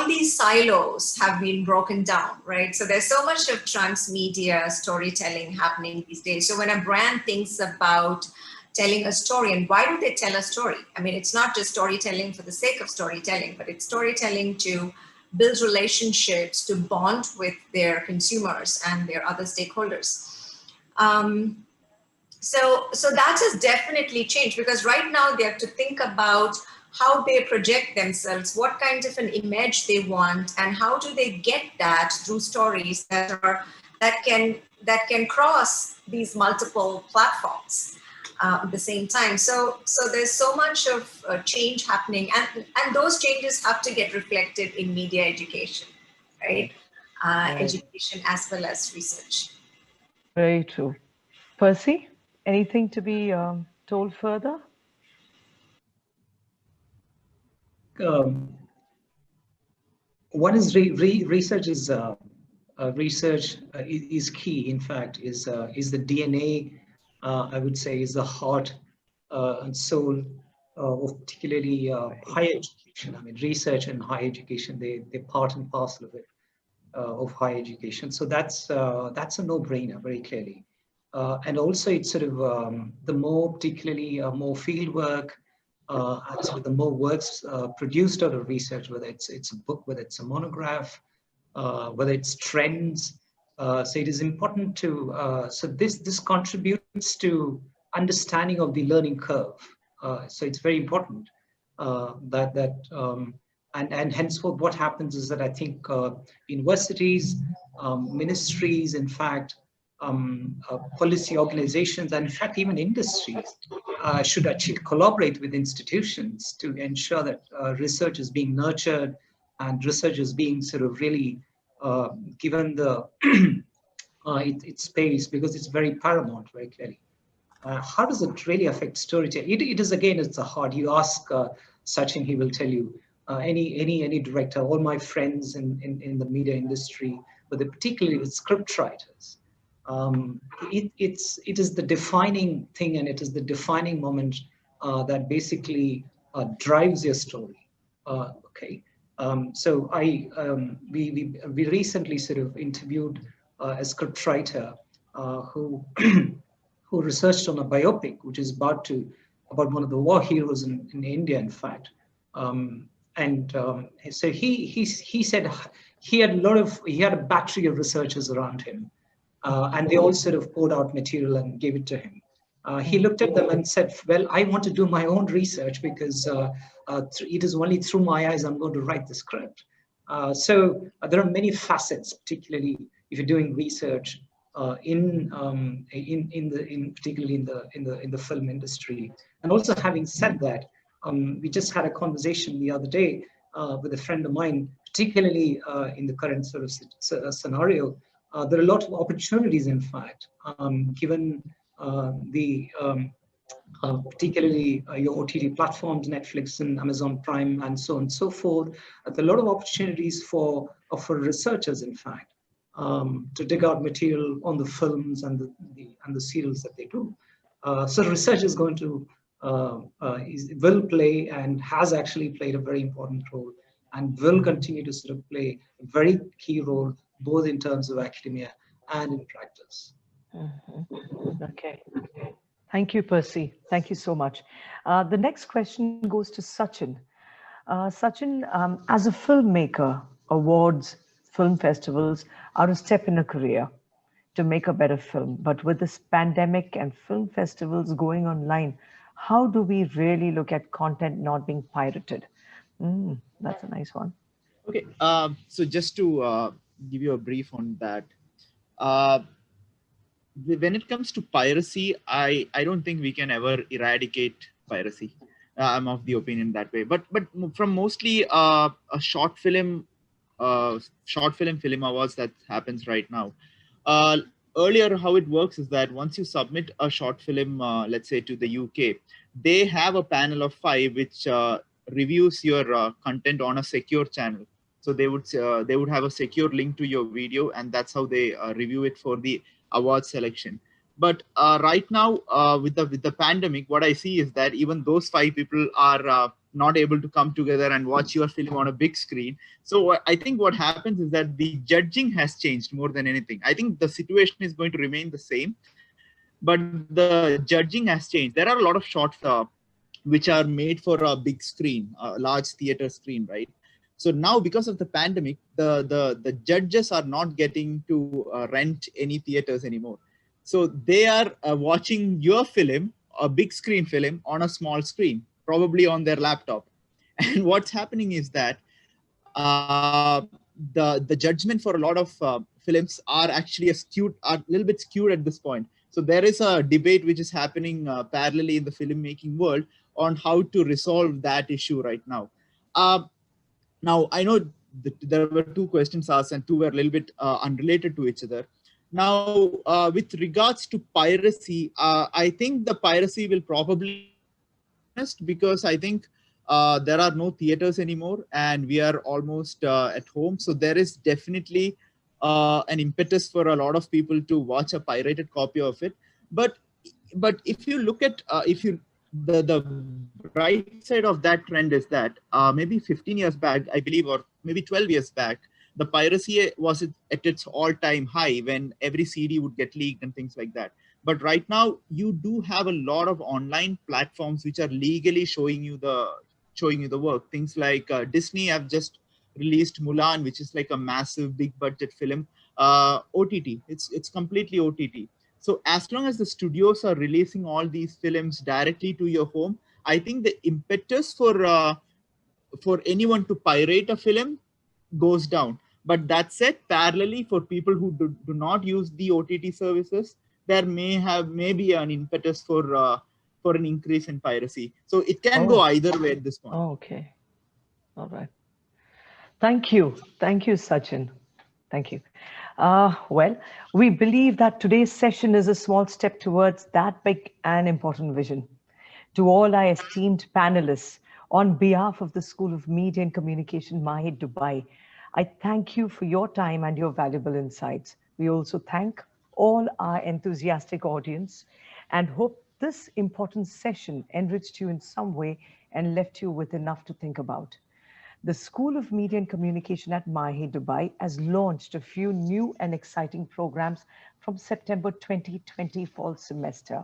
these silos have been broken down, right? So there's so much of transmedia storytelling happening these days. So when a brand thinks about telling a story, and why do they tell a story? I mean, it's not just storytelling for the sake of storytelling, but it's storytelling to build relationships, to bond with their consumers and their other stakeholders. So that has definitely changed, because right now they have to think about how they project themselves, what kind of an image they want, and how do they get that through stories that can cross these multiple platforms at the same time. So there's so much of change happening, and those changes have to get reflected in media education, right? Education as well as research. Very true. Percy, anything to be told further? What is research is key. In fact, is the DNA. I would say is the heart and soul of particularly higher education. I mean, research and higher education, they're part and parcel of it, of higher education. So that's a no-brainer, very clearly. And also, it's sort of the more, particularly more field work. And so the more works produced out of research, whether it's a book, whether it's a monograph, whether it's trends. So it is important to, so this contributes to understanding of the learning curve. So it's very important and henceforth what happens is that I think universities, ministries, in fact, policy organizations, and in fact, even industries should actually collaborate with institutions to ensure that research is being nurtured and research is being sort of really given the its space, because it's very paramount, very clearly. How does it really affect storytelling? It is, again, it's a hard. You ask Sachin, he will tell you. Any director, all my friends in the media industry, but particularly with script writers, it is the defining thing, and it is the defining moment that basically drives your story. Okay, so we recently sort of interviewed a scriptwriter who who researched on a biopic, which is about one of the war heroes in India, in fact. So he said he had a battery of researchers around him, and they all sort of poured out material and gave it to him. He looked at them and said, well, I want to do my own research, because it is only through my eyes I'm going to write the script. So there are many facets, particularly if you're doing research particularly in the film industry. And also, having said that, we just had a conversation the other day with a friend of mine, particularly in the current sort of scenario. There are a lot of opportunities, in fact, given particularly your OTT platforms, Netflix and Amazon Prime, and so on and so forth. There are a lot of opportunities for researchers, in fact, to dig out material on the films and the serials that they do. So research is going to will play, and has actually played, a very important role, and will continue to sort of play a very key role, both in terms of academia and in practice. Okay. Thank you, Percy. Thank you so much. The next question goes to Sachin. Sachin, as a filmmaker, awards, film festivals are a step in a career to make a better film. But with this pandemic and film festivals going online, how do we really look at content not being pirated? That's a nice one. Okay, so just to give you a brief on that, when it comes to piracy, I don't think we can ever eradicate piracy. I'm of the opinion that way. But from mostly a short film awards that happens right now. Earlier, how it works is that once you submit a short film, let's say to the UK, they have a panel of 5 which reviews your content on a secure channel. So they would have a secure link to your video, and that's how they review it for the award selection. But right now, with the pandemic, what I see is that even those 5 people are not able to come together and watch your film on a big screen. So I think what happens is that the judging has changed more than anything. I think the situation is going to remain the same, but the judging has changed. There are a lot of shorts which are made for a big screen, a large theater screen, right? So now, because of the pandemic, the judges are not getting to rent any theaters anymore. So they are watching your film, a big screen film, on a small screen, probably on their laptop. And what's happening is that the judgment for a lot of films are actually a little bit skewed at this point. So there is a debate which is happening parallelly in the filmmaking world on how to resolve that issue right now. Now, I know there were 2 questions asked, and 2 were a little bit unrelated to each other. Now, with regards to piracy, I think the piracy will probably, because I think there are no theaters anymore, and we are almost at home. So there is definitely an impetus for a lot of people to watch a pirated copy of it. But if you look at the right side of that trend is that maybe 15 years back, I believe, or maybe 12 years back, the piracy was at its all-time high when every CD would get leaked and things like that. But right now, you do have a lot of online platforms which are legally showing you the work. Things like Disney have just released Mulan, which is like a massive, big budget film. OTT, it's completely OTT. So as long as the studios are releasing all these films directly to your home, I think the impetus for anyone to pirate a film goes down. But that said, parallelly, for people who do not use the OTT services, there may be an impetus for an increase in piracy. So it can go either way at this point. Okay. All right. Thank you. Thank you, Sachin. Thank you. Well, we believe that today's session is a small step towards that big and important vision. To all our esteemed panelists, on behalf of the School of Media and Communication, MAHE Dubai, I thank you for your time and your valuable insights. We also thank all our enthusiastic audience and hope this important session enriched you in some way and left you with enough to think about. The School of Media and Communication at MAHE Dubai has launched a few new and exciting programs from September 2020 fall semester.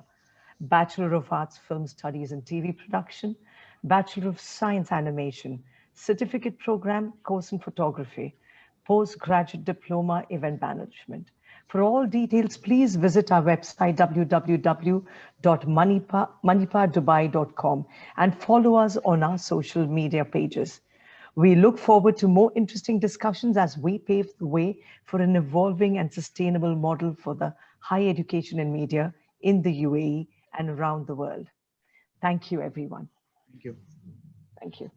Bachelor of Arts Film Studies and TV Production, Bachelor of Science Animation, Certificate Program, Course in Photography, Postgraduate Diploma Event Management. For all details, please visit our website www.manipadubai.com and follow us on our social media pages. We look forward to more interesting discussions as we pave the way for an evolving and sustainable model for the higher education and media in the UAE and around the world. Thank you, everyone. Thank you. Thank you.